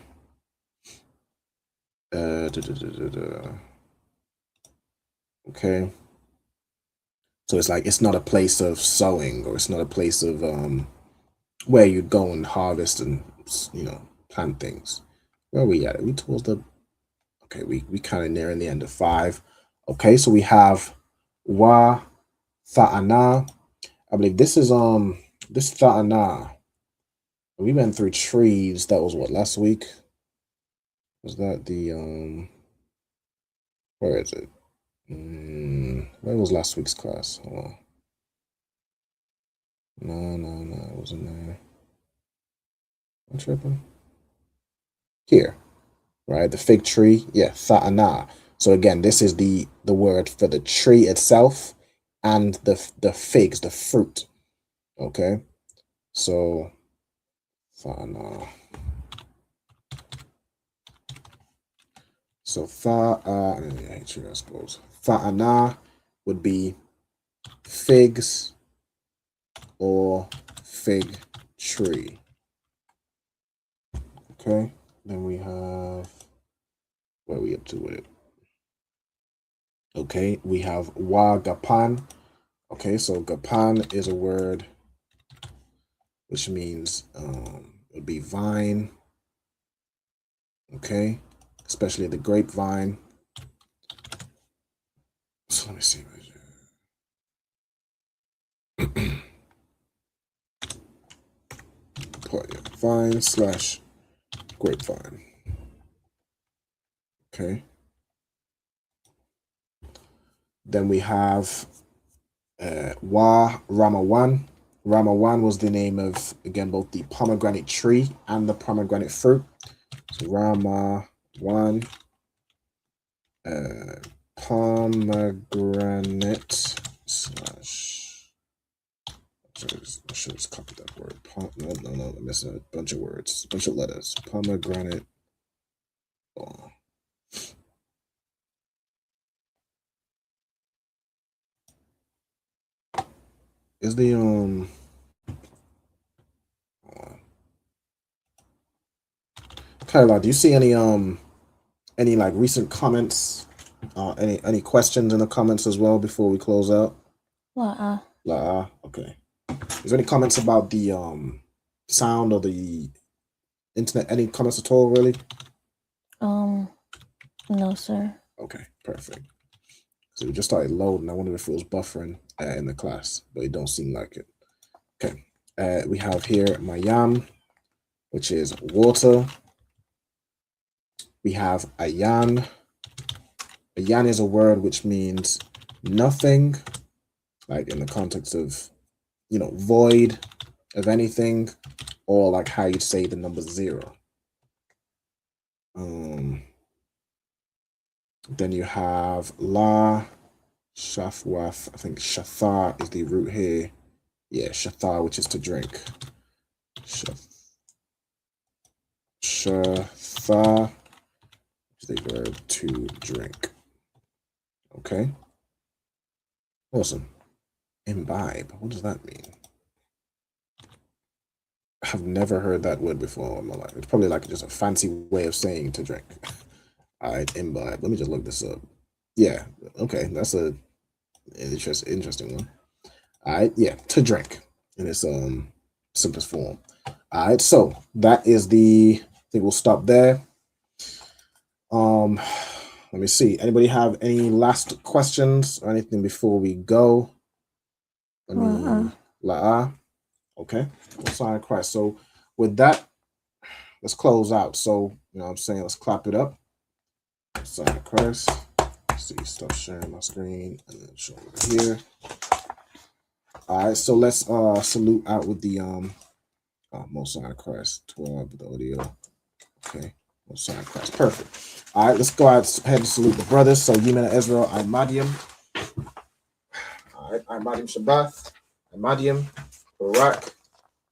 Okay. So it's like it's not a place of sowing, or it's not a place of where you go and harvest and, you know, plant things. Where are we at? Are we towards the okay, we kind of nearing the end of 5. Okay, so we have wa tha'ana. I believe this is this tha'ana. We went through trees. That was what, last week? Was that the where is it? Where was last week's class? Hold on. No, it wasn't there. I'm tripping. Here, right? The fig tree. Yeah, tha'ana. So again, this is the word for the tree itself and the figs, the fruit. Okay, so tha'ana. So I suppose fa'ana would be figs or fig tree. Okay, then we have, what are we up to with it? Okay, we have wa gapan. Okay, so gapan is a word which means it would be vine. Okay, especially the grapevine. So let me see. Vine slash grapevine. Okay. Then we have Wa Ramawan. Ramawan was the name of, again, both the pomegranate tree and the pomegranate fruit. So Ramawan, pomegranate slash, I should have copied that word. No, I'm missing a bunch of words, a bunch of letters. Pomegranate. Oh. Is the Kyla, do you see any like recent comments? Any questions in the comments as well before we close out? Okay. Is there any comments about the sound or the internet? Any comments at all, really? No, sir. Okay, perfect. So we just started loading. I wonder if it was buffering in the class, but it don't seem like it. Okay. We have here Mayam, which is water. We have ayan. Ayan is a word which means nothing, like in the context of, void of anything, or like how you'd say the number 0. Then you have la, shafwaf. I think shathar is the root here. Yeah, shathar, which is to drink. Shathar is the verb to drink. Okay. Awesome. Imbibe. What does that mean? I've never heard that word before in my life. It's probably like just a fancy way of saying to drink. All right, imbibe. Let me just look this up. Yeah, okay, that's a interesting one. All right, yeah, to drink in its simplest form. All right, so that is I think we'll stop there. Let me see. Anybody have any last questions or anything before we go? Okay, we'll sign Christ. So with that, let's close out. So, I'm saying, let's clap it up. Sign Christ. See, stop sharing my screen and then show it here. All right, so let's salute out with the most sign Christ 12 with the audio. Okay, most sign Christ. Perfect. All right, let's go ahead and salute the brothers. So Yemen Israel, Imadium. All right, Imadium Shabbat, Imadium, Barak,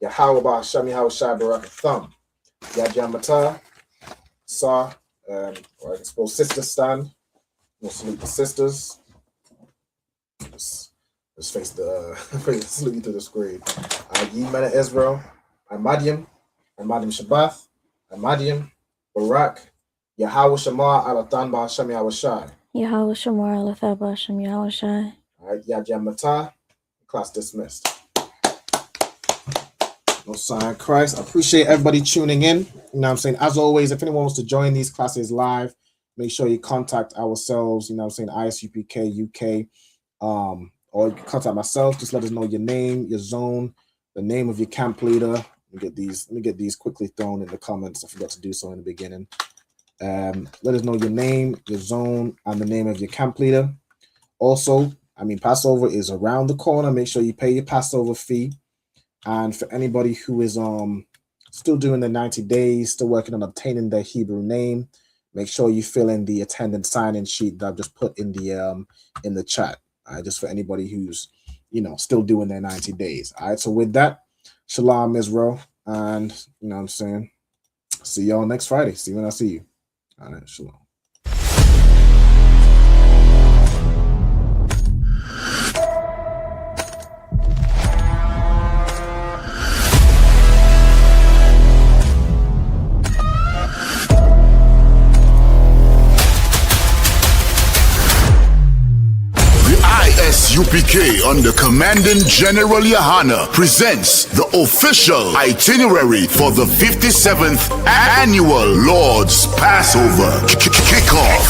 Yahweh Ba'Hashem Yahweh Shai Barak Thumb, Yajamata, Sa, or I suppose sisters stand. We'll salute the sisters. Let's face the salute to the screen. Yemen Israel, Imadium Shabbat, Imadium, Barak, Yahweh Shamar Alatan Ba'Hashem Yahweh Shai. Yahweh Shamar Alatha Ba'Hashem Yahweh Shai. All right, Yajamata, class dismissed. No sign Christ. I appreciate everybody tuning in. You know what I'm saying? As always, if anyone wants to join these classes live, make sure you contact ourselves, ISUPK UK. Or you can contact myself. Just let us know your name, your zone, the name of your camp leader. Let me get these quickly thrown in the comments. I forgot to do so in the beginning. Let us know your name, your zone, and the name of your camp leader. Also, Passover is around the corner. Make sure you pay your Passover fee. And for anybody who is still doing the 90 days, still working on obtaining their Hebrew name, make sure you fill in the attendance sign-in sheet that I've just put in the chat. All right, just for anybody who's still doing their 90 days. All right, so with that, Shalom Israel, and see y'all next Friday. See you when I see you. All right, shalom. ISUPK under Commanding General Yahana presents the official itinerary for the 57th Annual Lord's Passover. Kickoff.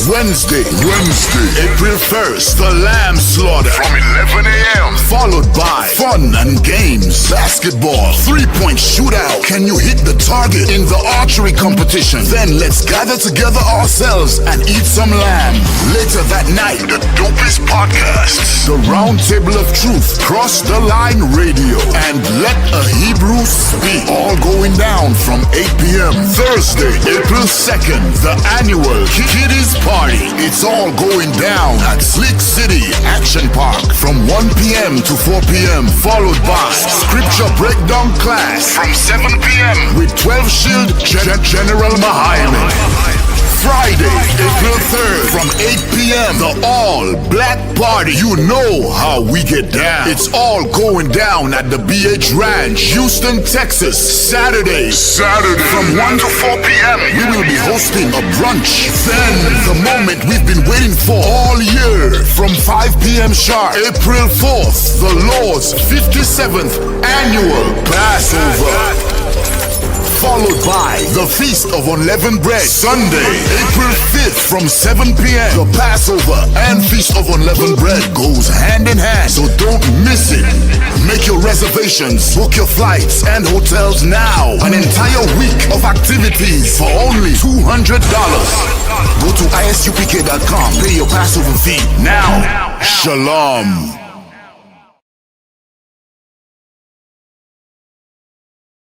Wednesday, April 1st, the Lamb Slaughter from 11 a.m. Followed by fun and games, basketball, 3-point shootout. Can you hit the target in the archery competition? Then let's gather together ourselves and eat some lamb. Later that night, the dopest podcast, the Round Table of Truth, Cross the Line Radio, and Let a Hebrew Speak. All going down from 8 p.m. Thursday, April 2nd, the annual Kiddies Party. It's all going down at Slick City Action Park from 1 p.m. to 4 p.m. Followed by Scripture Breakdown class from 7 p.m. with 12 Shield General Mahayim. Friday, April 3rd from 8 p.m. the all-black party. You know how we get down. It's all going down at the BH Ranch, Houston, Texas. Saturday from 1 to 4 p.m. we will be hosting a brunch. Then the moment we've been waiting for all year from 5 p.m. sharp, April 4th, the Lord's 57th Annual Passover. Followed by the Feast of Unleavened Bread. Sunday, April 5th from 7 p.m. The Passover and Feast of Unleavened Bread goes hand in hand, so don't miss it. Make your reservations, book your flights and hotels now. An entire week of activities for only $200. Go to ISUPK.com, pay your Passover fee now. Shalom.